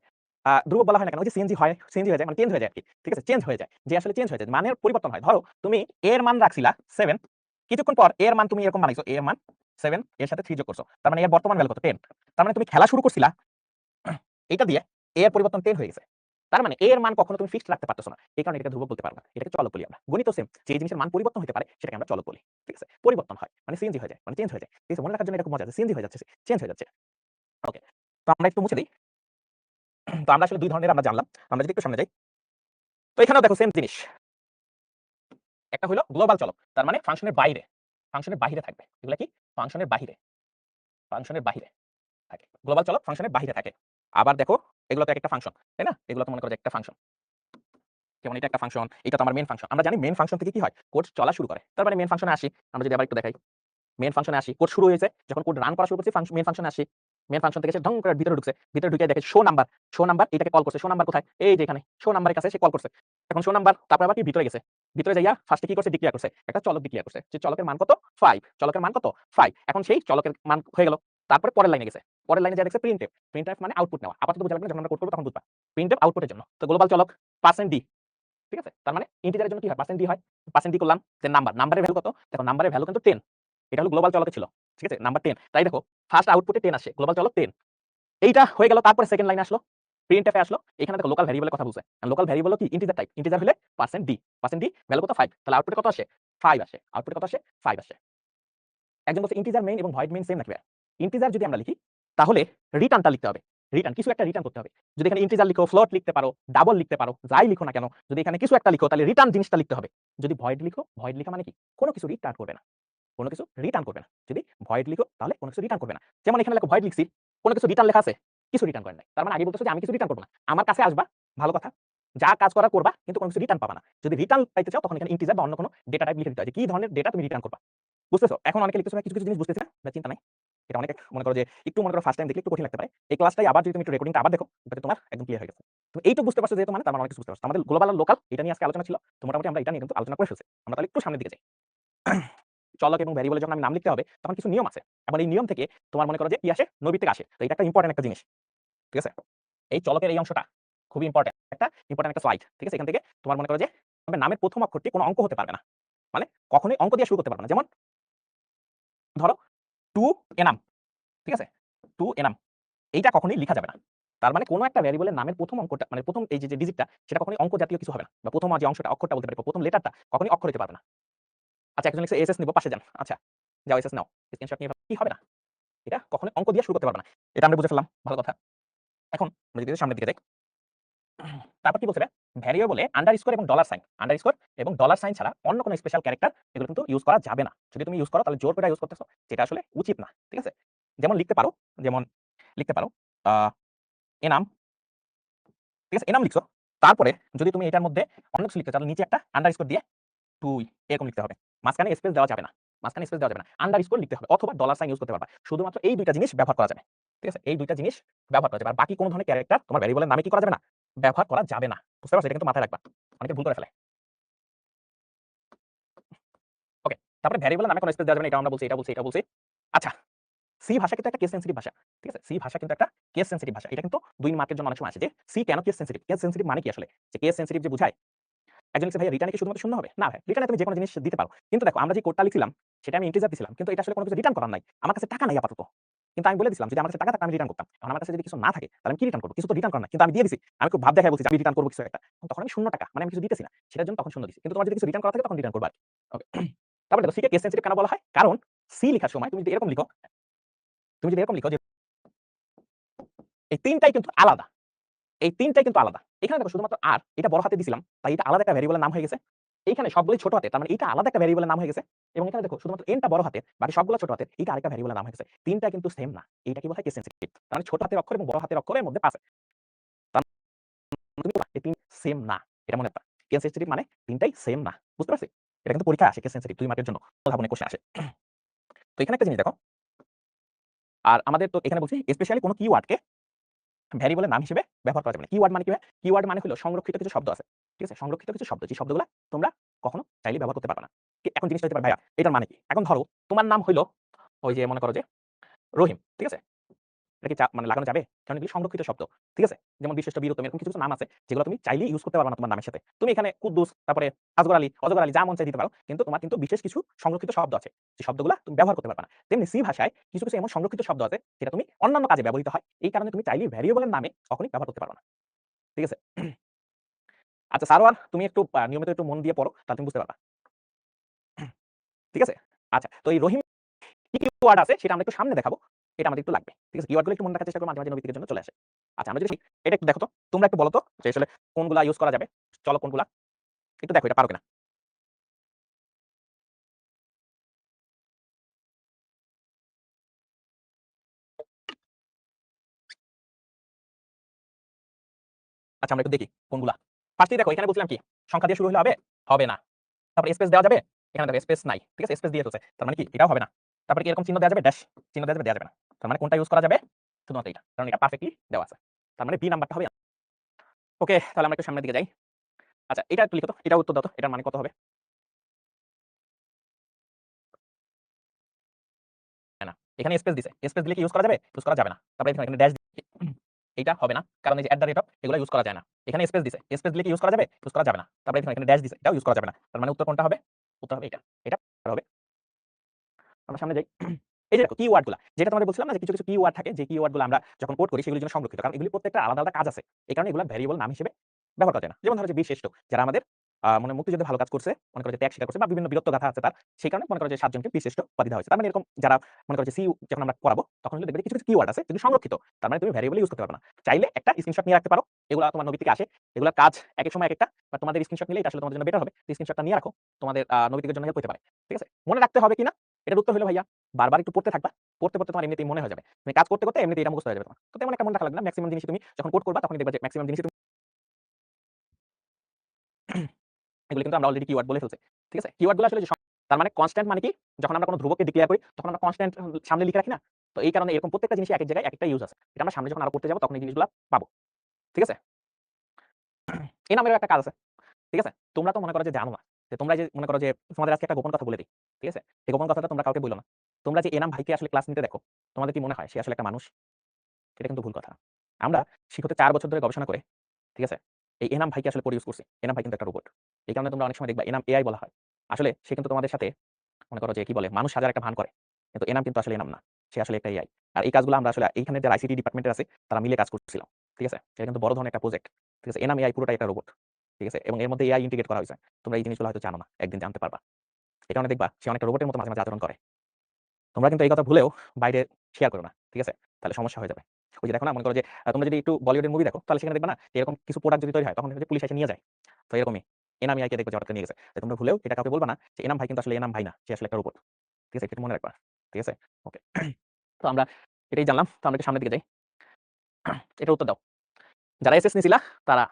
ধ্রুবক বলা হয় না কেন, ওই যে সিএনজি হয়, সিএনজি হয়ে যায় মানে চেঞ্জ হয়ে যায় আর কি, ঠিক আছে? চেঞ্জ হয়ে যায়, যে আসলে চেঞ্জ হয়ে যায়, মানের পরিবর্তন হয়। ধরো তুমি এ এর মান রাখছিলা 7, কিছুক্ষণ পর এর মান তুমি এরকম বানাইছো, এ এর মান 7, এর সাথে 3 যোগ করছো, তার মানে এর বর্তমান ভ্যালু কত, 10। তার মানে তুমি খেলা শুরু করছিলা এটা দিয়ে, এ এর পরিবর্তন 10 হয়ে গেছে, তার মানে এ এর মান কখনো তুমি ফিক্সড রাখতে পারতেছো না, এই কারণে এটাকে ধ্রুবক বলতে পারবা না, এটাকে চলক বলি আমরা। গণিত সেম, যে জিনিসের মান পরিবর্তন হতে পারে সেটাকে আমরা চলক বলি, ঠিক আছে? পরিবর্তন হয় মানে সিএনজি হয়ে যায়, মানে চেঞ্জ হয়ে যায়, ঠিক আছে? মনে রাখার জন্য এরকম মজা আছে, সিএনজি হয়ে যাচ্ছে, চেঞ্জ হয়ে যাচ্ছে। ওকে, তো আমরা একটু মুছে দিই। তো আমরা আসলে দুই ধরনের আমরা জানলাম, আমরা যদি একটু সামনে যাই, তো এখানেও দেখো সেম জিনিস, একটা হলো গ্লোবাল চলক, তার মানে ফাংশনের বাইরে, ফাংশনের বাহিরে থাকবে, এগুলা কি ফাংশনের বাহিরে, ফাংশনের বাহিরে থাকে। গ্লোবাল চলক ফাংশনের বাহিরে থাকে। আবার দেখো এগুলো তো একটা ফাংশন, তাই না? এগুলো তো মনে করো যে একটা ফাংশন, যেমন এটা একটা ফাংশন, এটা তো আমার মেইন ফাংশন। আমরা জানি মেইন ফাংশন থেকে কি হয়, কোড চলা শুরু করে। তার মানে মেইন ফাংশনে আসি, আমরা যদি আবার একটু দেখাই, মেইন ফাংশনে আসি, কোড শুরু হয়েছে, যখন কোড রান করা শুরু করছি মেইন ফাংশনে আসি, মেইন ফাংশন থেকে সে ঢং করে ভিতরে ঢুকছে, ভিতরে ঢুকে দেখে শো নাম্বার, শো নাম্বার এটাকে কল করছে, শো নাম্বার কোথায়, এই যে এখানে শো নাম্বারের কাছে সে কল করছে। এখন শো নাম্বার, তারপর আবার কি ভিতরে গেছে, ভিতরে যাইয়া ফার্স্টে কি করছে, ডিক্লেয়ার করছে, একটা চলক ডিক্লেয়ার করছে, যে চলকের মান কত 5, চলকের মান কত 5। এখন সেই চলকের মান হয়ে গেল, তারপরে পরের লাইনে গেছে, পরের লাইনে যা দেখছে প্রিন্টএফ, প্রিন্টএফ মানে আউটপুট নেওয়া, আপাতত বোঝা লাগবে না, যখন আমরা কোড করব তখন বুঝবা। প্রিন্টএফ আউটপুটের জন্য, তো গ্লোবাল চলক পার্সেন্ট ডি, ঠিক আছে? তার মানে ইন্টিজারের জন্য কি হয়, পার্সেন্ট ডি হয়, পার্সেন্ট ডি করলাম, দেন নাম্বার, নাম্বারের ভ্যালু কত, দেখো নাম্বারের ভ্যালু কিন্তু 10, এটা হলো গ্লোবাল চলকে ছিল, ঠিক আছে? নাম্বার 10, তাই দেখো ফার্স্ট আউটপুটে 10 আসে, গ্লোবাল চলক 10, এইটা হয়ে গেল। তারপরে সেকেন্ড লাইনে আসলো, প্রিন্টএফ এ আসলো, এখানে দেখো লোকাল ভ্যারিয়েবলের কথা বলছে, লোকাল ভ্যারিয়েবল কি ইন্টিজার টাইপ, ইন্টিজার হলে percent D, percent D value কত 5, তাহলে আউটপুটে কত আসে 5 আসে, আউটপুটে কত আসে 5 আসে। একজন বলছে ইন্টিজার মেইন এবং ভয়েড মেইন সেম নাকি ভাই? ইন্টিজার যদি আমরা লিখি তাহলে রিটার্নটা লিখতে হবে, রিটার্ন কিছু একটা রিটার্ন করতে হবে। যদি এখানে ইন্টিজার লিখো, ফ্লোট লিখতে পারো, ডাবল লিখতে পারো, যাই লিখো না কেন, যদি এখানে কিছু একটা লিখো তাহলে রিটার্ন জিনিসটা লিখতে হবে। যদি ভয়েড লিখো, ভয়েড লেখা মানে কি, কোনো কিছু রিটার্ন করবে না, কোনো কিছু রিটার্ন করবে না। যদি ভয়েড লিখো তাহলে কোনো কিছু রিটার্ন করবে না। যেমন এখানে লেখো ভয়েড লিখছি, কোনো কিছু রিটার্ন লেখা আছে, কিছু রিটার্ন করে নাই, তার মানে আগে বলতেছো যে আমি কিছু রিটার্ন করব না, আমার কাছে আসবা, ভালো কথা, যা কাজ করা করবা, কিন্তু কোনো কিছু রিটার্ন পাবা না। যদি রিটার্ন পাইতে চাও তখন এখানে ইন্টিজার বা অন্য কোনো ডেটা টাইপ লিখে দিতে হয়, যে কি ধরনের ডেটা তুমি রিটার্ন করবা। বুঝতেছো? এখন অনেকে লিখতেছো কিছু কিছু জিনিস বুঝতেছি না, চিন্তা নাই, এটা অনেক মনে করো যে একটু মনে করো ফার্স্ট টাইম দেখলে একটু কঠিন লাগতে পারে। এই ক্লাসটাই আবার যদি তুমি একটু রেকর্ডিংটা আবার দেখো, তাহলে তোমার একদম ক্লিয়ার হয়ে গেছে। তুমি এইটুকু বুঝতে পারছো যেহেতু, মানে তার মানে অনেক কিছু বুঝতে পারছো। আমাদের গ্লোবাল আর লোকাল এটা নিয়ে আজকে আলোচনা ছিল, তো মোটামুটি আমরা এটা নিয়ে কিন্তু আলোচনা করে ফেলছি। আমরা তাহলে একটু সামনের দিকে যাই। চলক এবং ভ্যারিয়েবলের যখন আমি নাম লিখতে হবে তখন কিছু নিয়ম আছে, এবং এই নিয়ম থেকে তোমার মনে করো যে কি আসে, নবী থেকে আসে। তো এটা একটা ইম্পর্টেন্ট একটা জিনিস, ঠিক আছে? এই চলকের এই অংশটা খুবই ইম্পর্টেন্ট, একটা ইম্পর্টেন্ট একটা স্লাইড, ঠিক আছে? এখান থেকে তোমার মনে করো যে নামের প্রথম অক্ষরটি কোনো অঙ্ক হতে পারবে না, মানে কখনোই অঙ্ক দিয়ে শুরু করতে পারবে না। যেমন ধরো 2 এনাম, ঠিক আছে, 2 এনাম, এইটা কখনোই লিখা যাবে না। তার মানে কোনো একটা ভ্যারিয়েবলের নামের প্রথম অঙ্কটা মানে প্রথম এই যে ডিজিটটা সেটা কখনোই অঙ্ক জাতীয় কিছু হবে না, বা প্রথম যে অংশটা অক্ষরটা বলতে পারি, প্রথম লেটারটা কখনোই অক্ষর হতে পারবে না। আচ্ছা, একজন লিখছে এসএস নিব, পাশে যান। আচ্ছা, যাও এসএস নাও, স্ক্রিনশট নিয়ে কি হবে না, এটা কখনোই অঙ্ক দিয়ে শুরু করতে পারবে না। এটা আমরা বুঝে ফেললাম, ভালো কথা। এখন আমরা যদি সামনের দিকে যাই, তারপর কি বলছে ভ্যারিয়েবলে আন্ডারস্কোর এবং ডলার সাইন, আন্ডারস্কোর এবং ডলার সাইন ছাড়া অন্য কোনো স্পেশাল ক্যারেক্টার এগুলো কিন্তু ইউজ করা যাবে না। যদি তুমি ইউজ করো তাহলে জোর করে ইউজ করতেছো, যেটা আসলে উচিত না, ঠিক আছে। যেমন লিখতে পারো, যেমন লিখতে পারো এনাম, ঠিক আছে, এনাম লিখছো, তারপরে যদি তুমি এটার মধ্যে অন্য কিছু লিখতে তাহলে নিচে একটা আন্ডারস্কোর দিয়ে 2 এরকম লিখতে হবে, মাঝখানে স্পেস দেওয়া যাবে না, মাঝখানে স্পেস দেওয়া যাবে না, আন্ডারস্কোর লিখতে হবে অথবা ডলার সাইন ইউজ করতে পারবা। শুধুমাত্র এই দুইটা জিনিস ব্যবহার করা যাবে, ঠিক আছে, এই দুইটা জিনিস ব্যবহার করা যাবে। আর বাকি কোনো ধরনের ক্যারেক্টার তোমার ভ্যারিয়েবলের নামে কি করা যাবে না, ব্যবহার করা যাবে না। বুঝতে পারছো? এটা কিন্তু মাথায় রাখবা, অনেকে ভুল করে ফেলে। ওকে, তারপরে ভ্যারিয়েবলের নামে কোনো স্পেস দেওয়া যাবে না, এটা আমরা বলছি, এটা বলছি। আচ্ছা, সি ভাষা কিন্তু একটা কেস সেনসিটিভ ভাষা, ঠিক আছে, সি ভাষা কিন্তু একটা কেস সেনসিটিভ ভাষা। এটা কিন্তু 2 মার্কের জন্য অনেক সময় আসে যে সি কেন কেস সেনসিটিভ। কেস সেনসিটিভ মানে কি আসলে? যে কেস সেনসিটিভ যে বুঝায়, একজন লিখছে ভাইয়া রিটার্নে কি শুধুমাত্র শূন্য হবে? না ভাই, রিটার্নে তুমি যেকোনো জিনিস দিতে পারো। কিন্তু দেখো আমরা যে কোডটা লিখছিলাম সেটা আমি ইন্টিজার দিছিলাম, কিন্তু এটা আসলে কোনো কিছু রিটার্ন করার নাই। আমার কাছে টাকা নাই আপাতত। কিন্তু আমি বলে দিছিলাম যদি আমার কাছে টাকা থাকতো আমি রিটার্ন করতাম। এখন আমার কাছে যদি কিছু না থাকে তাহলে আমি কি রিটার্ন করব? কিছু তো রিটার্ন করার নাই। কিন্তু আমি দিয়ে দিছি। আমি খুব ভাব দেখায় বলছি যে আমি রিটার্ন করব কিছু একটা। তখন আমি শূন্য টাকা, মানে আমি কিছু দিতেছি না। সেটার জন্য তখন শূন্য দিছি। কিন্তু তোমার যদি কিছু রিটার্ন করা থাকে তখন রিটার্ন করবা আরকি। ওকে। তারপরে দেখো সি কে কেস সেনসিটিভ কেন বলা হয়? কারণ সি লিখার সময় তুমি যদি এরকম লিখো, যে এই ৩ টাই কিন্তু আলাদা। এই ৩ টাই কিন্তু আলাদা। এখানে দেখো শুধুমাত্র আর এটা বড় হাতে দিছিলাম। তাই এটা আলাদা একটা ভ্যারিয়েবলের নাম হয়ে গেছে। এইখানে সবগুলোই ছোট হাতের। তার মানে এটা আলাদা একটা ভ্যারিয়েবলের নাম হয়ে গেছে। এবং এখানে দেখো শুধুমাত্র n টা বড় হাতের, বাকি সবগুলো ছোট হাতের। এটা আরেকটা ভ্যারিয়েবলের নাম হয়ে গেছে। ৩ টা কিন্তু সেম না। এইটা কি বলা হয় কেস সেনসিটিভ। তার মানে ছোট হাতের অক্ষর এবং বড় হাতের অক্ষরের মধ্যে পার্থক্য আছে। তার মানে তুমি এই ৩ সেম না। এটা মনে রাখবা। কেস সেনসিটিভ মানে ৩ টাই সেম না। বুঝতে পারছি? এটা কিন্তু পরীক্ষায় আসে কেস সেনসিটিভ ২ মার্কের জন্য। উদ্ভাবনী কোশ্চেন আসে। তো এখানে একটা জিনিস দেখো। আর আমাদের তো এখানে বলছি স্পেশালি কোন কিওয়ার্ডকে ভ্যারিয়েবলের নাম হিসেবে ব্যবহার করা যাবে না। কিওয়ার্ড মানে কি হয়? কিওয়ার্ড মানে হলো সংরক্ষিত কিছু শব্দ আছে। ঠিক আছে? সংরক্ষিত কিছু শব্দ। যে শব্দগুলা তোমরা কখনো চাইলে ব্যবহার করতে পারবা না। এখন জিনিসটা হতে পারে ভাইয়া এটার মানে কি? এখন ধরো তোমার নাম হইলো ওই যে মনে করো যে রহিম। ঠিক আছে? এটা কি মানে লাগানো যাবে? কারণ এগুলো সংরক্ষিত শব্দ। ঠিক আছে? যেমন বিশিষ্ট, বীরুত্তম এরকম কিছু নাম আছে যেগুলো তুমি চাইলেই ইউজ করতে পারবা না তোমার নামের সাথে। তুমি এখানে কুদ্দুস, তারপরে আসগর আলী, অজগর আলী যা মন চায় দিতে পারো। কিন্তু তোমার কিন্তু বিশেষ কিছু সংরক্ষিত শব্দ আছে। যে শব্দগুলা তুমি ব্যবহার করতে পারবা না। তেমনি সি ভাষায় কিছু এমন সংরক্ষিত শব্দ আছে যেটা তুমি অন্যান্য কাজে ব্যবহৃত হয়। এই কারণে তুমি চাইলেই ভ্যারিয়েবলের নামে কখনোই ব্যবহার করতে পারবা না। ঠিক আছে? আচ্ছা সারোয়ার তুমি একটু নিয়মিত একটু মন দিয়ে পড়ো তাহলে তুমি বুঝতে পারবা। ঠিক আছে? আচ্ছা তো এই রহিম কি কিওয়ার্ড আছে সেটা আমরা একটু সামনে দেখাবো। এটা আমাদের একটু লাগবে। ঠিক আছে? কিওয়ার্ডগুলো একটু মনে রাখার চেষ্টা করো, মাঝে, মাঝে নৈতিকের জন্য চলে আসে। আচ্ছা আমরা যদি এটা একটু দেখো তো। তোমরা একটু বলো তো যে আসলে কোনগুলা ইউজ করা যাবে? চলো কোনগুলা? একটু দেখো এটা পারো কিনা? আচ্ছা আমরা একটু দেখি কোনগুলা। ফার্স্টেই দেখো এখানে বলছিলাম কি? সংখ্যা দিয়ে শুরু হলে হবে? হবে না। তারপরে স্পেস দেওয়া যাবে? এখানে দেখো স্পেস নাই। ঠিক আছে? স্পেস দিয়ে ফেলছে। তার মানে কি? এটাও হবে না। তারপরে কি এরকম চিহ্ন দেওয়া যাবে? ড্যাশ চিহ্ন দেওয়া যাবে? দেওয়া যাবে না। তার মানে কোনটা ইউজ করা যাবে? শুধুমাত্র এটা। কারণ এটা পারফেক্টলি দেওয়া আছে। তার মানে বি নাম্বারটা হবে। ওকে, তাহলে আমরা একটু সামনের দিকে যাই। আচ্ছা এটা একটু লিখো তো। এটার উত্তর দাও তো। এটার মানে কত হবে? না। এখানে স্পেস দিছে। স্পেস দিলে কি ইউজ করা যাবে? ইউজ করা যাবে না। তারপরে এখানে ড্যাশ এইটা হবে না। কারণ এই যে এট দ্য রেট অফ এগুলো ইউজ করা যায় না। এখানে স্পেস দিছে। স্পেস দিলে কি ইউজ করা যাবে? ইউজ করা যাবে না। তারপরে এখানে ড্যাশ দিছে। এটাও ইউজ করা যাবে না। তার মানে উত্তর কোনটা হবে? উত্তর হবে এটা। এটা হবে। আমরা সামনে যাই। এই যে দেখো কিওয়ার্ড গুলা। যেটা তোমাদের বলছিলাম না যে কিছু কিওয়ার্ড থাকে যে কিওয়ার্ড গুলো আমরা যখন কোড করি সেগুলোর জন্য সংরক্ষিত। কারণ এগুলি প্রত্যেকটা আলাদা, আলাদা কাজ আছে। এই কারণে এগুলা ভ্যারিয়েবল নাম হিসেবে ব্যবহার করা যায় না। যেমন ধরো যে বীরশ্রেষ্ঠ যারা আমাদের মানে মুক্তিযুদ্ধে ভালো কাজ করছে, মনে করো যে ত্যাগ স্বীকার করছে বা বিভিন্ন বীরত্ব গাথা আছে তার। সেই কারণে মনে করো যে ৭ জনকে বীরশ্রেষ্ঠ উপাধি দেওয়া হয়েছে। তার মানে এরকম যারা মনে করো যে সি যখন আমরা পড়াবো তখন হলে দেখবে কিছু কিওয়ার্ড আছে যেগুলো সংরক্ষিত। তার মানে তুমি ভ্যারিয়েবল ইউজ করতে পারবে না। চাইলে একটা স্ক্রিনশট নিয়ে রাখতে পারো। এগুলা তোমার নবী থেকে আসে। এগুলা কাজ একেক সময় একেকটা বা তোমাদের স্ক্রিনশট নিলে এটা আসলে তোমাদের জন্য বেটার হবে। স্ক্রিনশটটা নিয়ে রাখো। তোমাদের নবী থেকে জন্য হেল্প হতে পারে। ঠিক আছে? মনে রাখতে হবে কিনা? এটার উত্তর হলো ভাইয়া বারবার একটু পড়তে থাকবা। পড়তে, পড়তে তোমার এমনিতেই মনে হয়ে যাবে। তুমি কাজ করতে, করতে এমনিতেই এটা মুখস্থ হয়ে যাবে তোমার। তো তেমন একটা মনে রাখা লাগবে না। মেক্সিমাম জিনিস তুমি যখন কোড করবা তখনই দেখবা যে মেক্সিমাম জিনিস এগুলো কিন্তু আমরা অলরেডি কিওয়ার্ড বলে ফেলছি। ঠিক আছে? কিওয়ার্ড গুলো আসলে যে তার মানে কনস্ট্যান্ট মানে কি? যখন আমরা কোনো ধ্রুবককে ডিক্লেয়ার করি তখন আমরা কনস্ট্যান্ট সামনে লিখে রাখি না? তো এই কারণে এরকম প্রত্যেকটা জিনিসই একেক জায়গায় একেকটা ইউজ আছে। এটা আমরা সামনে যখন আরো করতে যাবো তখন এই জিনিসগুলা পাবো। ঠিক আছে? এই নামেরও একটা কাজ আছে। ঠিক আছে? তোমরা তো মনে করো যে জানো না। যে তোমরা যে মনে করো যে তোমাদের আজকে একটা গোপন কথা বলে দিই। ঠিক আছে? এই গোপন কথাটা তোমরা কাউকে বইলো না। তোমরা যে এনাম ভাইকে আসলে ক্লাস নিতে দেখো, তোমাদের কি মনে হয় সে আসলে একটা মানুষ? এটা কিন্তু ভুল কথা। আমরা শিক্ষতে ৪ বছর ধরে গবেষণা করে, ঠিক আছে? এই এনাম ভাইকে আসলে প্রডিউস করছি। এনাম ভাই কিন্তু একটা রোবট। এই কারণে তোমরা অনেক সময় দেখবা এনাম এআই বলা হয়। আসলে সে কিন্তু তোমাদের সাথে মনে করো যে কি বলে মানুষ সাজার একটা ভান করে। কিন্তু এনাম কিন্তু আসলে এনাম না, সে আসলে একটা এআই। আর এই কাজগুলো আমরা আসলে এইখানে যারা আইসিটি ডিপার্টমেন্টের আছে তারা মিলে কাজ করছিলাম, ঠিক আছে? এটা কিন্তু বড় ধরনের একটা প্রজেক্ট, ঠিক আছে? এনাম এআই পুরোটাই একটা রোবট, ঠিক আছে? এবং এর মধ্যে এআই ইন্টিগ্রেট করা হয়েছে। তোমরা এই জিনিসগুলো হয়তো জানো না, একদিন জানতে পারবা। এই কারণে দেখবা সে অনেকটা রোবটের মতো মাঝে, মাঝে আচরণ করে। তোমরা কিন্তু এই কথা ভুলেও বাইরে শেয়ার করো না, ঠিক আছে? তাহলে সমস্যা হয়ে যাবে। ওই যে দেখো না, মনে করো যে তোমরা যদি একটু বলিউডের মুভি দেখো তাহলে সেখানে দেখবা না যে এরকম কিছু প্রোডাক্ট যদি তৈরি হয় তখন হচ্ছে পুলিশ এসে নিয়ে যায়। তো এরকমই এনাম এআইকে দেখবে যে হঠাৎ করে নিয়ে গেছে। তো তোমরা ভুলেও এটা কাউকে বলবা না যে এনাম ভাই কিন্তু আসলে এনাম ভাই না, সে আসলে একটা রোবট। ঠিক আছে? এটা একটু মনে রাখবা। ঠিক আছে? ওকে। তো আমরা এটাই জানলাম। তো আমরা একটু সামনের দিকে যাই। এটার উত্তর দাও। যারা এসএস নিছিলা তারা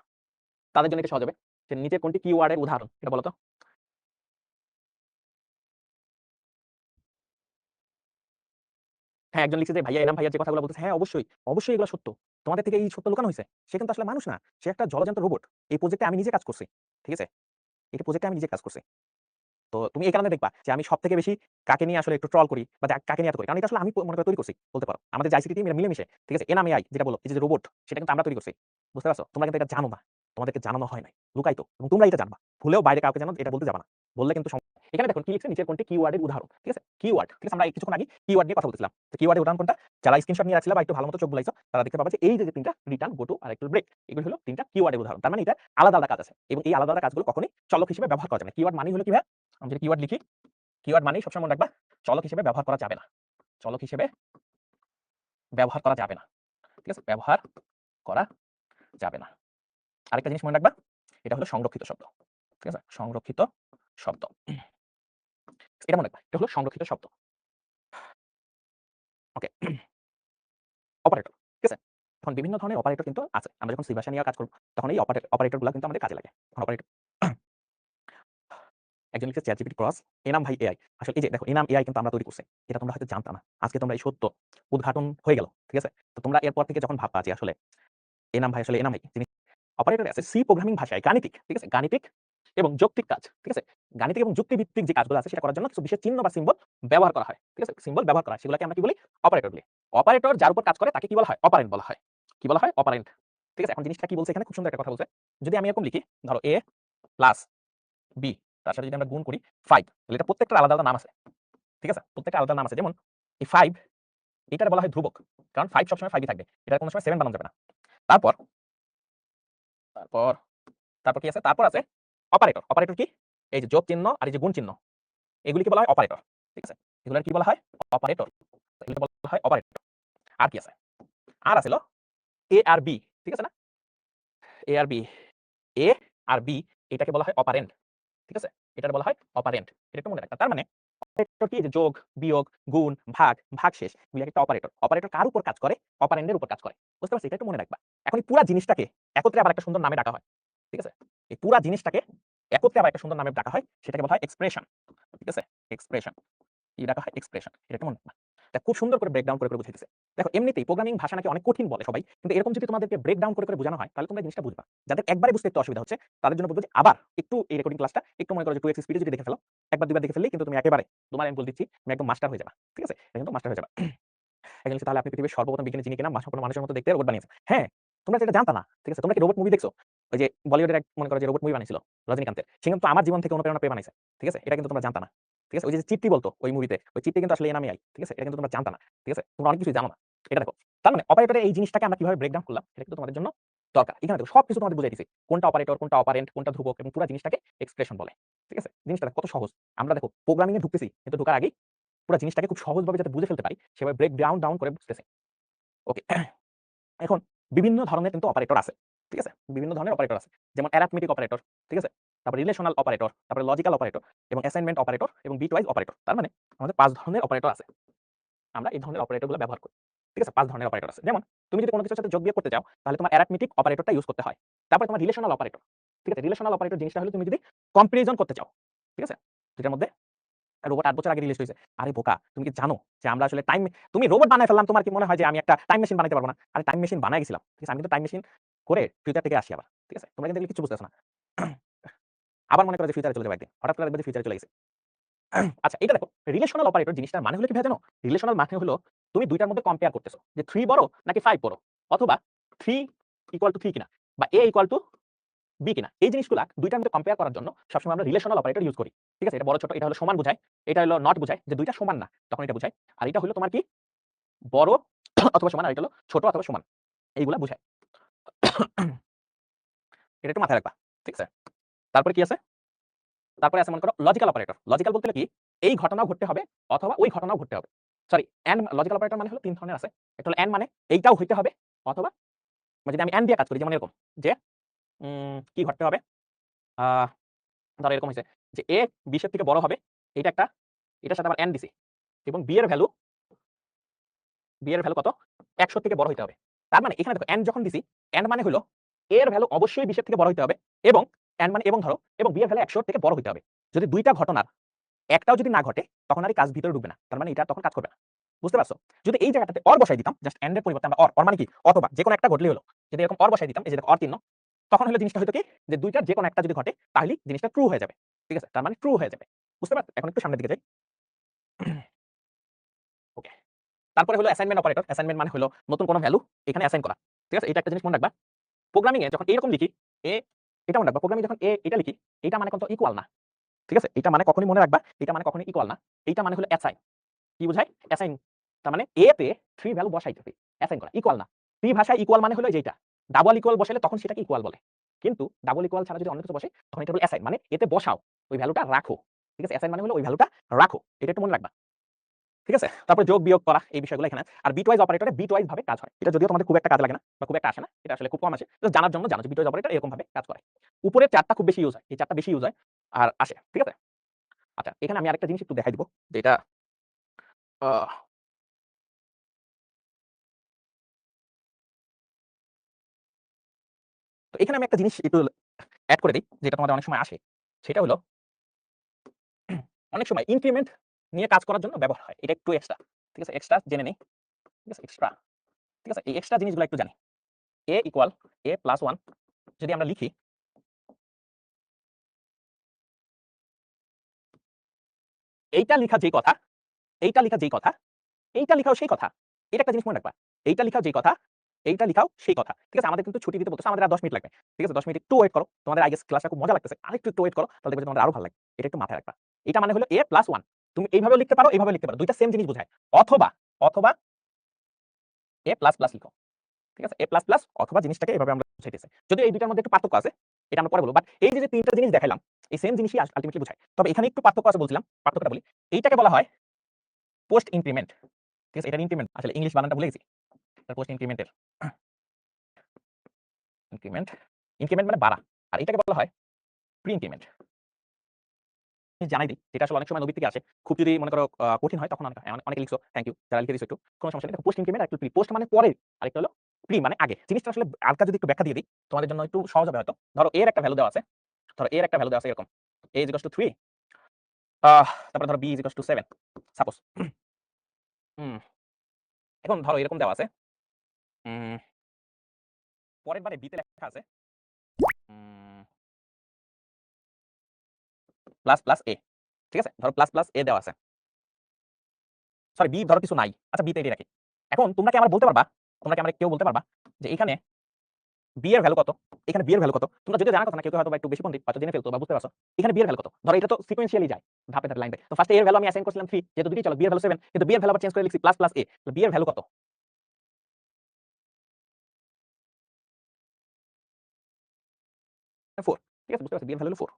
তাদের জন্য একটু সহজ হবে। যে নিচের কোনটি কিওয়ার্ডের উদাহরণ? এটা বলো তো? হ্যাঁ, একজন লিখছে যে ভাইয়া এনাম ভাইয়া যে কথাগুলো বলতেছে, হ্যাঁ অবশ্যই, অবশ্যই এগুলো সত্য। তোমাদের থেকে এই সত্য লুকানো হইছে। সে কিন্তু আসলে মানুষ না। সে একটা জলজান্ত রোবট। এই প্রজেক্টে আমি নিজে কাজ করছি। ঠিক আছে? এই প্রজেক্টে আমি নিজে কাজ করছি। তো তুমি এই কারণে দেখবা যে আমি সবথেকে বেশি কাকে নিয়ে আসলে একটু ট্রল করি বা কাকে নিয়ে এত করি। কারণ এটা আসলে আমি মনে করে তৈরি করছি বলতে পারো। আমাদের যে আইসিটি টিম এরা মিলেমিশে, ঠিক আছে? এনাম এআই যেটা বলল, এই যে রোবট সেটা কিন্তু আমরা তৈরি করছি। বুঝতে পারছো? তোমরা কিন্তু এটা জানো না। তোমাদেরকে জানানো হয় নাই। লুকায়িত। এবং তোমরা এটা জানবা। ভুলেও বাইরে কাউকে যেন এটা বলতে যাবা না। বললে কিন্তু এখানে দেখুন কি লিখছে নিচের কোনটি কিওয়ার্ডের উদাহরণ। ঠিক আছে? কিওয়ার্ড। ঠিক আছে? আমরা কিছুক্ষণ আগে কিওয়ার্ড নিয়ে কথা বলতেছিলাম। তো কিওয়ার্ডের উদাহরণ কোনটা? যারা স্ক্রিনশট নিয়ে রাখছিলা বা একটু ভালোমতো চোখ বুলাইছো তারা দেখতে পাবা যে এই যে ৩ টা রিটার্ন, গো টু আর একটু ব্রেক। এগুলো হলো ৩ টা কিওয়ার্ডের উদাহরণ। তার মানে এটা আলাদা, আলাদা কাজ আছে। এবং এই আলাদা, আলাদা কাজগুলো কখনোই চলক হিসেবে ব্যবহার করা যাবে না। কিওয়ার্ড মানেই হলো কি ভাই? আমি যদি কিওয়ার্ড লিখি, কিওয়ার্ড মানেই সবসময় মনে রাখবা চলক হিসেবে ব্যবহার করা যাবে না। চলক হিসেবে ব্যবহার করা যাবে না। ঠিক আছে? ব্যবহার করা যাবে না। আরেকটা জিনিস মনে রাখবা, এটা হলো সংরক্ষিত শব্দ। ঠিক আছে? সংরক্ষিত শব্দ। এটা মনে রাখবা। এটা হলো সংরক্ষিত শব্দ। ওকে। অপারেটর। ঠিক আছে? এখন বিভিন্ন ধরনের অপারেটর কিন্তু আছে। আমরা যখন সি ভাষা নিয়ে কাজ করব তখন এই অপারেটর গুলা কিন্তু আমাদের কাজে লাগে। অপারেটর একজন লিখছে ChatGPT ক্রস এনাম ভাই এআই। আসলে এই যে দেখো এনাম এআই কিন্তু আমরা তৈরি করছি। এটা তোমরা হয়তো জানতা না। আজকে তোমরা এই সত্য উদ্ঘাটন হয়ে গেল। ঠিক আছে? তো তোমরা এরপর থেকে যখন ভাববা যে আসলে এনাম ভাই আসলে এনাম ভাই যিনি অপারেটরে আছে সি প্রোগ্রামিং ভাষায় গাণিতিক, ঠিক আছে? গাণিতিক এবং যৌক্তিক কাজ, ঠিক আছে? গাণিতিক এবং যুক্তিভিত্তিক যে কাজগুলো আছে সেটা করার জন্য কিছু বিশেষ চিহ্ন বা সিম্বল ব্যবহার করা হয়। ঠিক আছে? সিম্বল ব্যবহার করা হয়। সেগুলোকে আমরা কি বলি? অপারেটর বলি। অপারেটর যার উপর কাজ করে তাকে কি বলা হয়? অপারেন্ড বলা হয়। কি বলা হয়? অপারেন্ড। ঠিক আছে? এখন জিনিসটা কি বলছে এখানে খুব সুন্দর একটা কথা বলছে। যদি আমি এরকম লিখি, ধরো a প্লাস b তার সাথে যদি আমরা গুণ করি 5 তাহলে এটা প্রত্যেকটার আলাদা, আলাদা নাম আছে। ঠিক আছে? প্রত্যেকটা আলাদা নাম আছে। যেমন এই 5 এটারে বলা হয় ধ্রুবক। কারণ 5 সবসময় 5 ই থাকবে। এটার কোনো সময় 7 বানানো যাবে না। তারপর তারপর তারপর কি আছে? তারপর আছে অপারেটর। অপারেটর কি? এই যে যোগ চিহ্ন আর এই যে গুণ চিহ্ন এগুলিকে বলা হয় অপারেটর। ঠিক আছে? এগুলার কি বলা হয়? অপারেটর। এগুলোকে বলা হয় অপারেটর। আর কি আছে? আর আছে হলো এ আর বি। ঠিক আছে না? এ আর বি। এ আর বি এটাকে বলা হয় অপারেন্ড। ঠিক আছে? এটাকে বলা হয় অপারেন্ড। এটা একটু মনে রাখবা। তার মানে অপারেটর কি? যে যোগ, বিয়োগ, গুণ, ভাগশেষ এগুলো একটা অপারেটর। অপারেটর কার উপর কাজ করে? অপারেন্ডের উপর কাজ করে। বুঝতে পারছিস? এটা একটু মনে রাখবা। এখন এই পুরা জিনিসটাকে একত্রে আবার একটা সুন্দর নামে ডাকা হয়। ঠিক আছে? এই পুরা জিনিসটাকে একত্রে আবার একটা সুন্দর নামে ডাকা হয়। সেটাকে বলা হয় এক্সপ্রেশন। ঠিক আছে? এক্সপ্রেশন। কি ডাকা হয়? এক্সপ্রেশন। এটা একটু মনে রাখবা। এটা খুব সুন্দর করে ব্রেকডাউন করে বুঝাইতেছে। দেখো এমনিতেই প্রোগ্রামিং ভাষা নাকি অনেক কঠিন বলে সবাই। কিন্তু এরকম যদি তোমাদেরকে ব্রেকডাউন করে বোঝানো হয় তাহলে তোমরা এই জিনিসটা বুঝবা। যাদের একবারে বুঝতে একটু অসুবিধা হচ্ছে তাদের জন্য বলব যে আবার একটু এই রেকর্ডিং ক্লাসটা একটু মনে করো যে 2x স্পিডে যদি দেখে ফেলো, একবার দুইবার দেখে ফেললেই কিন্তু তুমি একেবারে তোমার আমি বলে দিচ্ছি তুমি একদম মাস্টার হয়ে যাবা। ঠিক আছে? এটা কিন্তু মাস্টার হয়ে যাবা। একজন লিখছে তাহলে আপনি পৃথিবীর সর্বপ্রথম বিজ্ঞানী যিনি কিনা কোনো মানুষের মতো দেখতে রোবট বানিয়েছেন। হ্যাঁ, তোমরা যেটা জানতা না। ঠিক আছে? তোমরা কি রোবট মুভি দেখছো? ওই যে বলিউডের এক মনে করো যে রোবট মুভি বানাইছিল রজনীকান্তের। সে কিন্তু আমার জীবন থেকে অনুপ্রেরণা পেয়ে বানাইছে। ঠিক আছে? এটা কিন্তু তোমরা জানতা না। ঠিক আছে? ওই যে চিট্টি বলতো ওই মুভিতে, ওই চিট্টি কিন্তু আসলে এনামই আই। ঠিক আছে? এটা কিন্তু তোমরা জানতা না। ঠিক আছে? তোমরা অনেক কিছুই জানো না। এটা দেখো। তার মানে অপারেটরের এই জিনিসটাকে আমরা কিভাবে ব্রেকডাউন করলাম এটা কিন্তু তোমাদের জন্য দরকার। এখানে দেখো সবকিছু তোমাদের বুঝাই দিছি। কোনটা অপারেটর, কোনটা অপারেন্ড, কোনটা ধ্রুবক এবং পুরো জিনিসটাকে এক্সপ্রেশন বলে। ঠিক আছে? জিনিসটা দেখো কত সহজ। আমরা দেখো প্রোগ্রামিং এ ঢুকতেছি কিন্তু ঢোকার আগেই পুরো জিনিসটাকে খুব সহজভাবে যাতে বুঝে ফেলতে পারি সেভাবে ব্রেক ডাউন করে বুঝতেছি। ওকে। এখন বিভিন্ন ধরনের কিন্তু অপারেটর আছে। ঠিক আছে? বিভিন্ন ধরনের অপারেটর আছে। যেমন অ্যারিথমেটিক অপারেটর, ঠিক আছে? তারপরে রিলেশনাল অপারেটর, তারপরে লজিক্যাল অপারেটর এবং অ্যাসাইনমেন্ট অপারেটর এবং বিটওয়াইজ অপারেটর। তার মানে আমাদের ৫ ধরনের অপারেটর আছে। আমরা এই ধরনের অপারেটরগুলো ব্যবহার করি। ঠিক আছে? ৫ ধরনের অপারেটর আছে। যেমন তুমি যদি কোন কিছুর সাথে যোগ বিয়োগ করতে চাও তাহলে তোমার অ্যারিথমেটিক অপারেটরটা ইউজ করতে হয়। তারপরে তোমার রিলেশনাল অপারেটর। ঠিক আছে? রিলেশনাল অপারেটর জিনিসটা হলো তুমি যদি কম্পারিজন করতে চাও। ঠিক আছে? যেটার মধ্যে রোবট ৮ বছর আগে রিলিজ হইছে। আরে বোকা, তুমি কি জানো যে আমরা আসলে তুমি রোবট বানায় ফেললাম, তোমার কি মনে হয় যে আমি একটা টাইম মেশিন বানাইতে পারব না? আরে টাইম মেশিন বানায় গেছিলাম। ঠিক আছে? আমি কিন্তু টাইম মেশিন করে ফিউচার থেকে আসি আবার। ঠিক আছে? তোমরা কিন্তু এগুলো কিছু বুঝতেছ না। আবার মনে করো যে ফিউচারে চলে যাবো একদিন। হঠাৎ করে দেখবে যে ফিউচারে চলে গেছি। আচ্ছা এটা দেখো রিলেশনাল অপারেটর জিনিসটার মানে হলো কি ভাই জানো? রিলেশনাল মানে হলো তুমি ২ টার মধ্যে কম্পেয়ার করতেছো যে 3 বড় নাকি 5 বড় অথবা 3 = 3 কিনা বা a = বি কিনা। এই জিনিসগুলা দুইটার মধ্যে কম্পেয়ার করার জন্য সবসময় আমরা রিলেশনাল অপারেটর ইউজ করি। ঠিক আছে? এটা বড় ছোট, এটা হলো সমান বোঝায়, এটা হলো নট বোঝায় যে দুইটা সমান না, তখন এটা বোঝায়। আর এটা হলো তোমার কি বড় অথবা সমান, আর এটা হলো ছোট অথবা সমান, এইগুলা বোঝায়। এটা একটু মাথায় রাখবা। ঠিক আছে? তারপরে কি আছে? তারপরে আছে মনে করো লজিক্যাল অপারেটর। লজিক্যাল বলতে কি এই ঘটনাও ঘটতে হবে অথবা ওই ঘটনাও ঘটতে হবে। সরি, এন্ড লজিক্যাল অপারেটর মানে হলো তিন ধরনের আছে। একটা হলো এন্ড মানে এইটাও হইতে হবে, অথবা যদি আমি এন্ড দিয়ে কাজ করি যেমন এরকম যে কি ঘটতে হবে? আ ধরো এরকম হইছে যে a 20 এর থেকে বড় হবে। এইটা একটা, এটার সাথে আবার এন্ড দিছি এবং b এর ভ্যালু কত? 100 থেকে বড় হইতে হবে। তার মানে এখানে দেখো এন্ড যখন দিছি, এন্ড মানে হলো a এর ভ্যালু অবশ্যই 20 এর থেকে বড় হইতে হবে এবং এন্ড মানে এবং ধরো এবং b এর ভ্যালু 100 থেকে বড় হইতে হবে। যদি দুইটা ঘটনার একটাও যদি না ঘটে তখন আর এই কাজ ভিতরে ঢুকবে না। তার মানে এটা তখন কাজ করবে না। বুঝতে পারছো? যদি এই জায়গাটাতে অর বসাই দিতাম, জাস্ট এন্ড এর পরিবর্তে আমরা অর মানে কি অথবা যেকোনো একটা ঘটলেই হলো। যদি এরকম অর বসাই দিতাম, এই যে দেখো অর চিহ্ন, তখন হলো জিনিসটা হয়তো কি যে দুইটার যেকোনো একটা যদি ঘটে তাহলেই জিনিসটা ট্রু হয়ে যাবে। ঠিক আছে? তার মানে ট্রু হয়ে যাবে। বুঝতে পারছো? এখন একটু সামনের দিকে যাই। ওকে। তারপরে হলো অ্যাসাইনমেন্ট অপারেটর। অ্যাসাইনমেন্ট মানে হলো নতুন কোনো ভ্যালু এখানে অ্যাসাইন করা। ঠিক আছে? এটা একটা জিনিস মনে রাখবা। প্রোগ্রামিং এ যখন এরকম লিখি এ, এটা মনে রাখবা। প্রোগ্রামিং যখন এটা লিখি, এটা মানে কিন্তু ইকুয়াল না। ঠিক আছে? এটা মানে কখনোই মনে রাখবা, এটা মানে কখনোই ইকুয়াল না। এইটা মানে হলো অ্যাসাইন। কি বোঝায়? অ্যাসাইন। তার মানে a তে 3 ভ্যালু বসাইতেছি। অ্যাসাইন করা। ইকুয়াল না। সি ভাষায় ইকুয়াল মানে হলো যেটা। ডাবল ইকুয়াল বসাইলে তখন সেটাকে ইকুয়াল বলে। কিন্তু ডাবল ইকুয়াল ছাড়া যদি অন্য কিছু বসে তখন এটা হলো অ্যাসাইন। মানে এতে বসাও। ওই ভ্যালুটা রাখো। ঠিক আছে? অ্যাসাইন মানে হলো ওই ভ্যালুটা রাখো। এটা একটু মনে রাখবা। ঠিক আছে? তারপরে যোগ বিয়োগ করা এই বিষয়গুলো এখানে। আর বিটওয়াইজ অপারেটরে বিটওয়াইজ ভাবে কাজ হয়। এটা যদিও তোমাদের খুব একটা কাজে লাগে না বা খুব একটা আসে না। এটা আসলে খুব কম আসে। জাস্ট জানার জন্য জানো যে বিটওয়াইজ অপারেটর এরকম ভাবে কাজ করে। উপরের 4টা খুব বেশি ইউজ হয়। এই 4টা বেশি ইউজ হয় আর আসে। ঠিক আছে? আচ্ছা, এখানে আমি আরেকটা জিনিস একটু দেখাই দিব যে এটা আহ তো এখানে আমি একটা জিনিস একটু এড করে দেই, যেটা তোমাদের অনেক সময় আসে। সেটা হলো অনেক সময় ইনক্রিমেন্ট নিয়ে কাজ করার জন্য ব্যবহার হয়। এটা একটু এক্সট্রা। ঠিক আছে? এক্সট্রা জেনে নেই। ঠিক আছে? এক্সট্রা। ঠিক আছে? এই এক্সট্রা জিনিসগুলো একটু জানি। a = a + 1 যদি আমরা লিখি, এইটা লিখা যেই কথা, এইটা লিখা যেই কথা, এইটা লিখাও সেই কথা। এটা একটা জিনিস মনে রাখবা। এইটা লিখাও যেই কথা, এইটা লিখাও সেই কথা। ঠিক আছে? আমাদের কিন্তু ছুটি দিতে বলতেছে, আমাদের আর 10 মিনিট লাগবে। ঠিক আছে? 10 মিনিট একটু ওয়েট করো। তোমাদের আই গেস ক্লাসটা খুব মজা লাগতেছে। আরেকটু একটু ওয়েট করো। তাহলে দেখবে যে তোমাদের আরো ভালো লাগবে। এটা একটু মাথায় রাখবা। এটা মানে হলো a + 1। তুমি এইভাবেও লিখতে পারো, এইভাবেও লিখতে পারো। দুইটা সেম জিনিস বোঝায়। অথবা, অথবা a++ লিখো। ঠিক আছে? a++ অথবা জিনিসটাকে এভাবে আমরা বুঝাইতেছি। যদিও এই দুইটার মধ্যে একটু পার্থক্য আছে। এটা আমরা পরে বলব। বাট এই যে 3টা জিনিস দেখাইলাম, এই সেম জিনিসই আল্টিমেটলি বোঝায়। তবে এখানে একটু পার্থক্য আছে বলছিলাম। পার্থক্যটা বলি। এইটাকে বলা হয় পোস্ট ইনক্রিমেন্ট। ঠিক আছে? এটার ইনক্রিমেন্ট আসলে ইংলিশ বানানটা ভুলে গেছি। পোস্ট ইনক্রিমেন্টের ইনক্রিমেন্ট, ইনক্রিমেন্ট মানে বাড়া। আর এটাকে বলা হয় প্রি ইনক্রিমেন্ট। জানাই দিই, এটা আসলে অনেক সময় নবী থেকে আসে। খুব যদি মনে করো কঠিন হয় তখন অনেকে লিখছো, থ্যাংক ইউ যারা লিখে দিছো একটু। কোনো সমস্যা নেই। দেখো পোস্ট ইনক্রিমেন্ট আর একটু প্রি। পোস্ট মানে পরে, আরেকটা হলো প্রি মানে আগে। জিনিসটা আসলে হালকা যদি একটু ব্যাখ্যা দিয়ে দিই তোমাদের জন্য একটু সহজ হবে হয়তো। ধরো এর একটা ভ্যালু দেওয়া আছে। ধরো এর একটা ভ্যালু দেওয়া আছে এরকম। a = 3 তারপরে ধরো b = 7 সাপোজ। হুম, এখন ধরো এরকম দেওয়া আছে। উম পরের বারে b তে লেখা আছে উম প্লাস প্লাস a। ঠিক আছে? ধরো প্লাস প্লাস a দেওয়া আছে। সরি b ধরো কিছু নাই। আচ্ছা b তে এটাই রাখি। এখন তোমরা কি আমার বলতে পারবা? তোমরা কি আমার কেউ বলতে পারবা যে এখানে b এর ভ্যালু কত? এখানে b এর ভ্যালু কত? তোমরা যদি জানার কথা না, কেউ হয়তো বা একটু বেশি পণ্ডিত, হয়তো জেনে ফেলতো বা বুঝতে পারছো। এখানে b এর ভ্যালু কত? ধরো এটা তো সিকোয়েন্সিয়ালি যায়। ধাপে ধাপে লাইন বাই। তো ফার্স্টে a এর ভ্যালু আমি অ্যাসাইন করছিলাম 3, যেহেতু দুটোই চলো b এর ভ্যালু 7, কিন্তু b এর ভ্যালু আবার চেঞ্জ করে লিখছি প্লাস প্লাস a। তো b এর ভ্যালু কত? 4। ঠিক আছে? বুঝতে পারছো? b এর ভ্যালু হলো 4।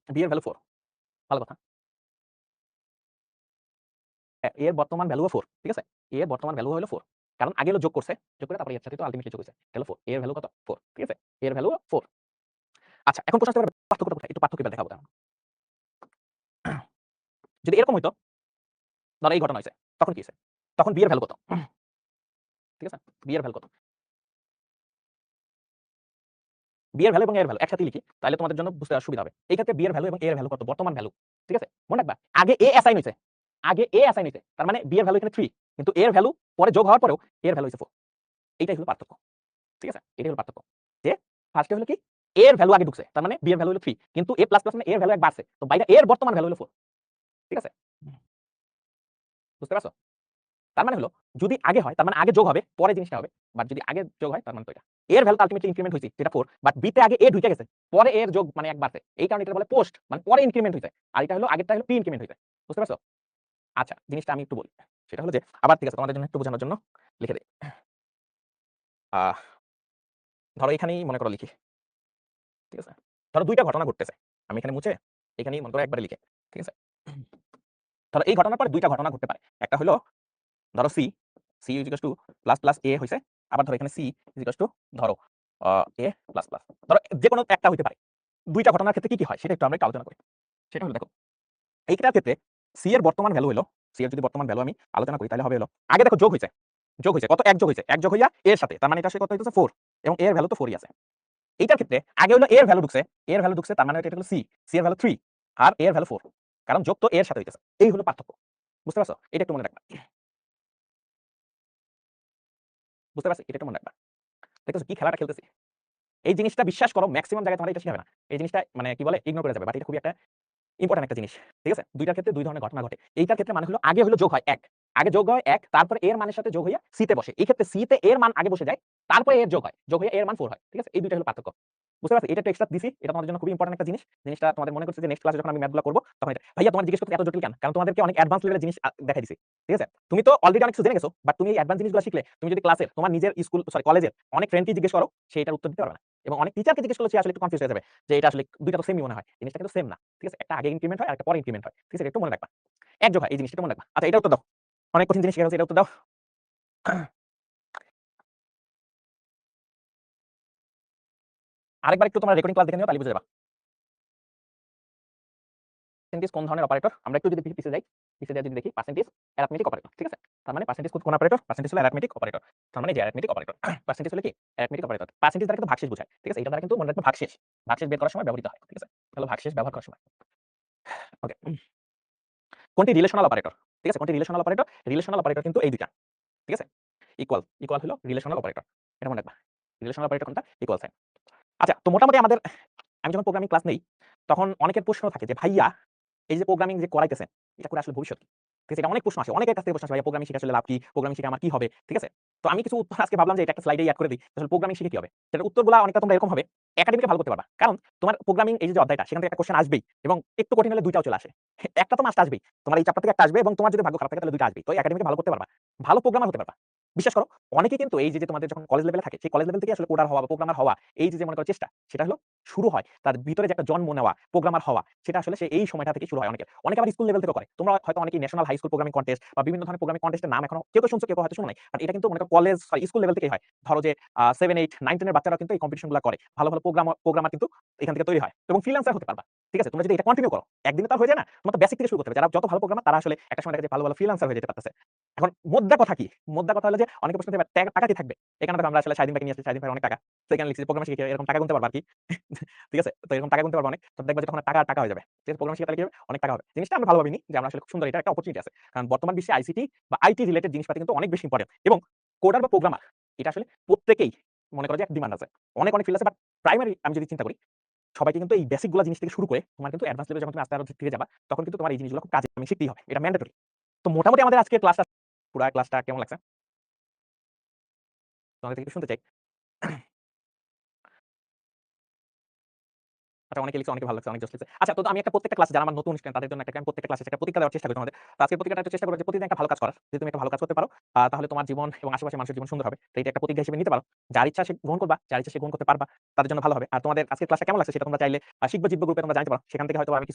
b এর ভ্যালু 4। ভালো কথা। হ্যাঁ, a এর বর্তমান ভ্যালুও 4। ঠিক আছে? a এর বর্তমান ভ্যালু হলো 4। কারণ আগে হলো যোগ করছে, যোগ করে তারপরে এর সাথে তো আলটিমেটলি যোগ হইছে। এটা হলো 4। a এর ভ্যালু কত? 4। ঠিক আছে? a এর ভ্যালু 4। আচ্ছা, এখন প্রশ্ন আসতে পারে পার্থক্যটা কোথায়? একটু পার্থক্য এবার দেখাবো দাঁড়াও। যদি এরকম হইতো, ধরো এই ঘটনা হইছে, তখন কি হইছে? তখন b এর ভ্যালু কত? ঠিক আছে? b এর ভ্যালু কত? b এর ভ্যালু এবং a এর ভ্যালু একসাথে লিখি, তাহলে তোমাদের জন্য বুঝতে সুবিধা হবে। এই ক্ষেত্রে b এর ভ্যালু এবং a এর ভ্যালু কত? বর্তমান ভ্যালু। ঠিক আছে? মনে রাখবা, আগে a অ্যাসাইন হইছে। আগে a অ্যাসাইন হইছে। তার মানে b এর ভ্যালু এখানে 3, কিন্তু a এর ভ্যালু পরে যোগ হওয়ার পরেও a এর ভ্যালু হইছে 4। এইটাই হলো পার্থক্য। ঠিক আছে? এটাই হলো পার্থক্য। যে ফার্স্টে হলো কি a এর ভ্যালু আগে ঢুকছে। তার মানে b এর ভ্যালু হলো 3, কিন্তু a++ মানে a এর ভ্যালু এক বাড়ছে। তো বাইরে a এর বর্তমান ভ্যালু হলো 4। ঠিক আছে? বুঝতে পারছো? তার মানে হলো যদি আগে হয় তার মানে আগে যোগ হবে, পরে জিনিসটা হবে। বাট যদি আগে যোগ হয় তার মানে তো এটা। এর ভ্যালু আলটিমেটলি ইনক্রিমেন্ট হইছে যেটা 4, বাট বি তে আগে এ ঢুকে গেছে। পরে এর যোগ মানে 1 বাড়ছে। এই কারণে এটা বলে পোস্ট, মানে পরে ইনক্রিমেন্ট হইছে। আর এটা হলো আগেরটা হলো প্রি ইনক্রিমেন্ট হইছে। বুঝতে পারছো? আচ্ছা, জিনিসটা আমি একটু বলি। সেটা হলো যে আবার ঠিক আছে তোমাদের জন্য একটু বোঝানোর জন্য লিখে দেই। আহ ধরো এখানেই মনে করো লিখি। ঠিক আছে? ধরো ২ টা ঘটনা ঘটতেছে। আমি এখানে মুছে এখানেই মনে করো একবারে লিখি। ঠিক আছে? ধরো এই ঘটনার পরে ২ টা ঘটনা ঘটতে পারে। একটা হলো ধরো C, C equals to plus plus A হইছে। আবার ধরো এখানে সি ইকুয়ালস টু ধরো এ প্লাস প্লাস। ধরো যেকোনো একটা হইতে পারে। ২ টা ঘটনার ক্ষেত্রে কি, কি হয় সেটা একটু আমরা একটু আলোচনা করি। সেটা হলো দেখো, এইটার ক্ষেত্রে সি এর বর্তমান ভ্যালু হলো, সি এর যদি বর্তমান ভ্যালু আমি আলোচনা করি তাহলে হবে হলো আগে দেখো যোগ হইছে। যোগ হইছে কত? ১ যোগ হইছে। ১ যোগ হইয়া এর সাথে। তার মানে এটা আসলে কত হইতেছে 4 এবং এর ভ্যালু তো 4ই আছে। এইটার ক্ষেত্রে আগে হলো এর ভ্যালু ঢুকছে, এর ভ্যালু ঢুকছে তার মানে এটা হলো সি, সি এর ভ্যালু 3 আর এর ভ্যালু 4। কারণ যোগ তো এর সাথে হইতেছে। এই হলো পার্থক্য। বুঝতে পারছো? এটা একটু মনে রাখবা। বুঝতে পারছি? এটা একটু মনে রাখবা। দেখতেছো কি খেলাটা খেলতেছি? এই জিনিসটা বিশ্বাস করো মেক্সিমাম জায়গায় তোমার এটা শিখাবে না। এই জিনিসটা মানে কি বলে ইগনোর করে যাবে। বাট এটা খুবই একটা ইম্পোর্টেন্ট একটা জিনিস। ঠিক আছে? ২ টার ক্ষেত্রে ২ ধরনের ঘটনা ঘটে। এইটার ক্ষেত্রে মানে হলো আগে হলো যোগ হয় ১। আগে যোগ হয় ১, তারপরে এর মানের সাথে যোগ হইয়া সি তে বসে। এই ক্ষেত্রে সি তে এর মান আগে বসে যায়, তারপরে এর যোগ হয়। যোগ হয়ে এর মান 4 হয়। ঠিক আছে? এই ২ টা হলো পার্থক্য। বুঝতে পারছো? এটা একটু এক্সট্রা দিছি। এটা তোমাদের জন্য খুবই ইম্পোর্টেন্ট একটা জিনিস। জিনিসটা তোমাদের মনে করছে যে নেক্সট ক্লাসে যখন আমি ম্যাথগুলো করব তখন এটা। ভাইয়া তোমার জিজ্ঞেস করতে এত জটিল কেন? কারণ তোমাদেরকে অনেক অ্যাডভান্স লেভেলের জিনিস দেখাই দিছি। ঠিক আছে? তুমি তো অলরেডি অনেক কিছু জেনে গেছো। বাট তুমি এই অ্যাডভান্স জিনিসগুলো শিখলে তুমি যদি ক্লাসের তোমার নিজের কলেজের অনেক ফ্রেন্ডকে জিজ্ঞেস করো, সে এটার উত্তর দিতে পারবে না। এবং অনেক টিচারকে জিজ্ঞেস করলে সে আসলে একটু কনফিউজ হয়ে যাবে যে এটা আসলে ২ টা তো সেমই মনে হয়। জিনিসটা কিন্তু সেম না। ঠিক আছে? একটা আগে ইনক্রিমেন্ট হয় আর একটা পরে ইনক্রিমেন্ট হয়। ঠিক আছে? এটা একটু মনে রাখবা। ১ যোগ হয় এই জিনিসটা একটু মনে রাখবা। আচ্ছা, এটা উত্তর দাও। অনেক কঠিন জিনিস শিখা হচ্ছে, এটা উত্তর দাও। আরেকবার একটু তোমরা রেকর্ডিং ক্লাস দেখে নিও তাহলে বুঝে যাবা। পার্সেন্টেজ কোন ধরনের অপারেটর? আমরা একটু যদি পিছে যাই, পিছে যাই যদি দেখি পার্সেন্টেজ অ্যারিথমেটিক অপারেটর। ঠিক আছে? তার মানে পার্সেন্টেজ কোন অপারেটর? পার্সেন্টেজ হলো অ্যারিথমেটিক অপারেটর। তার মানে যে অ্যারিথমেটিক অপারেটর। পার্সেন্টেজ হলো কি? Arithmetic operator. পার্সেন্টেজ দ্বারা কিন্তু ভাগশেষ বোঝায়। ঠিক আছে? এটা দ্বারা কিন্তু মনে রাখবে ভাগশেষ। ভাগশেষ বের করার সময় ব্যবহৃত হয়। ঠিক আছে? তাহলে ভাগশেষ ব্যবহার করার সময়। ওকে। কোনটি রিলেশনাল অপারেটর? ঠিক আছে? কোনটি রিলেশনাল অপারেটর? রিলেশনাল অপারেটর কিন্তু এই ২ টা। ঠিক আছে? ইকুয়াল, ইকুয়াল হলো রিলেশনাল অপারেটর। এটা মনে রাখবা। রিলেশনাল অপারেটর কোনটা? Equal sign. আচ্ছা, তো মোটামুটি আমাদের আমি যখন প্রোগ্রামিং ক্লাস নেই, তখন অনেকের প্রশ্ন থাকে যে, "ভাইয়া এই যে প্রোগ্রামিং যে করাইতেছেন, এটা করে আসলে ভবিষ্যৎ কি?" ঠিক আছে? এটা অনেক প্রশ্ন আসে। অনেকের কাছ থেকে প্রশ্ন আসে, "ভাইয়া প্রোগ্রামিং শিখে আসলে লাভ কি? প্রোগ্রামিং শিখে আমার কি হবে?" ঠিক আছে? তো আমি কিছু উত্তর আজকে ভাবলাম যে এটা একটা স্লাইডে এড করে দেই। আসলে প্রোগ্রামিং শিখে কি হবে? এটার উত্তরগুলা অনেকটা তোমরা এরকম হবে, একাডেমিকে ভালো করতে পারবা। কারণ তোমার প্রোগ্রামিং এই যে অধ্যায়টা, সেখান থেকে একটা কোয়েশ্চেন আসবেই এবং একটু কঠিন হলে ২ টাও চলে আসে। একটা তো মাস্ট আসবেই। তোমার এই চ্যাপ্টার থেকে একটা আসবে এবং তোমার যদি ভাগ্য খারাপ থাকে তাহলে ২ টা আসবেই। তো একাডেমিকে ভালো করতে পারবা। ভালো প্রোগ্রামার হতে পারবা। বিশ্বাস করো, অনেকেই কিন্তু এই যে তোমাদের যখন কলেজ লেভেলে থাকে, সেই কলেজ লেভেল থেকে আসলে কোডার হওয়া বা প্রোগ্রামার হওয়া, এই যে মনে করো চেষ্টা, সেটা হলো শুরু হয় তার ভিতরে যে একটা জন্ম নেওয়া, প্রোগ্রামার হওয়া, সেটা আসলে সে এই সময়টা থেকেই শুরু হয় অনেকের। অনেকে আবার স্কুল লেভেল থেকেও করে। তোমরা হয়তো অনেকেই national high school programming contest বা বিভিন্ন ধরনের প্রোগ্রামিং কনটেস্টের নাম এখনো কেউ শুনছো, কেউ হয়তো শুনো নাই। বাট এটা কিন্তু মনে করো কলেজ স্কুল লেভেল থেকেই হয়। ধরো যে 7, 8, 9, 10 এর বাচ্চারাও কিন্তু এই কম্পিটিশন গুলো করে। ভালো, ভালো প্রোগ্রামার কিন্তু এখান থেকে তৈরি হয় এবং ফ্রিল্যান্সার হতে পারবা। ঠিক আছে? তোমরা যদি এটা কন্টিনিউ করো, একদিনে তো আর হয়ে যায় না। তোমার তো বেসিক থেকে শুরু করতে হবে। যারা যত ভালো প্রোগ্রামার তারা আসলে একটা সময় দেখা যায় ভালো, ভালো ফ্রিল্যান্সার হয়ে যেতে পারতেছে। এখন মোদ্দা কথা কি? মোদ্দা কথা হলো যে অনেকে প্রশ্ন করে টাকা কি থাকবে? এখানে দেখো আমরা আসলে শাহিদিন ভাইকে নিয়ে আসছি। শাহিদিন ভাইয়ের অনেক টাকা। তো এখানে লিখছি প্রোগ্রামিং শিখে এরকম টাকা গুনতে পারবা আরকি। ঠিক আছে? তো এরকম টাকা গুনতে পারবা অনেক। তো দেখবা যে তখন টাকা আর টাকা হয়ে যাবে। ঠিক আছে? প্রোগ্রামিং শিখে তাহলে কি হবে? অনেক টাকা হবে। জিনিসটা আমরা ভালোভাবে নিই যে আমরা আসলে খুব সুন্দর, এটা একটা অপরচুনিটি আছে। কারণ বর্তমান বিশ্বে আইসিটি বা আইটি রিলেটেড জিনিসপাতি কিন্তু অনেক বেশি ইম্পোর্টেন্ট এবং কোডার বা প্রোগ্রামার এটা আসলে প্রত্যেকেই মনে করো যে একটা ডিমান্ড আছে। অনেক, অনেক ফিল্ড আছে বাট প্রাইমারি আমি যদি চিন্তা করি, সবাইকে কিন্তু এই বেসিক গুলা জিনিস থেকে শুরু করে তোমার কিন্তু অ্যাডভান্স লেভেলে যখন তুমি আস্তে আরো ধীরে যাবা, তখন কিন্তু তোমার এই জিনিসগুলো খুব কাজে শিখতেই হবে। এটা ম্যান্ডেটরি। তো মোটামুটি আমাদের আজকের ক্লাসটা পুরা ক্লাসটা কেমন লাগছে? তোমাদের থেকে একটু শুনতে চাই। আচ্ছা, অনেকে লিখছে, অনেকে ভালো লাগছে, অনেক জোশ লিখছে। আচ্ছা, তো আমি একটা প্রত্যেকটা ক্লাসে যারা আমার নতুন স্টুডেন্ট তাদের জন্য আমি প্রত্যেকটা ক্লাসে একটা প্রতিজ্ঞা দেওয়ার চেষ্টা করি তোমাদের। তো আজকের প্রতিজ্ঞাটা একটু চেষ্টা করব যে প্রতিদিন একটা ভালো কাজ করার। যদি তুমি একটা ভালো কাজ করতে পারো, তাহলে তোমার জীবন এবং আশেপাশের মানুষের জীবন সুন্দর হবে। তো এটা একটা প্রতিজ্ঞা হিসেবে নিতে পারো। যার ইচ্ছা সে গ্রহণ করবা, যার ইচ্ছা সে গ্রহণ করতে পারবা। তাদের জন্য ভালো হবে। আর তোমাদের আজকের ক্লাসটা কেমন লাগছে সেটা তোমরা চাইলে শিখবো জিতবো গ্রুপে তোমরা জানাতে পারো। সেখান থেকে হয়তো আমি কিছু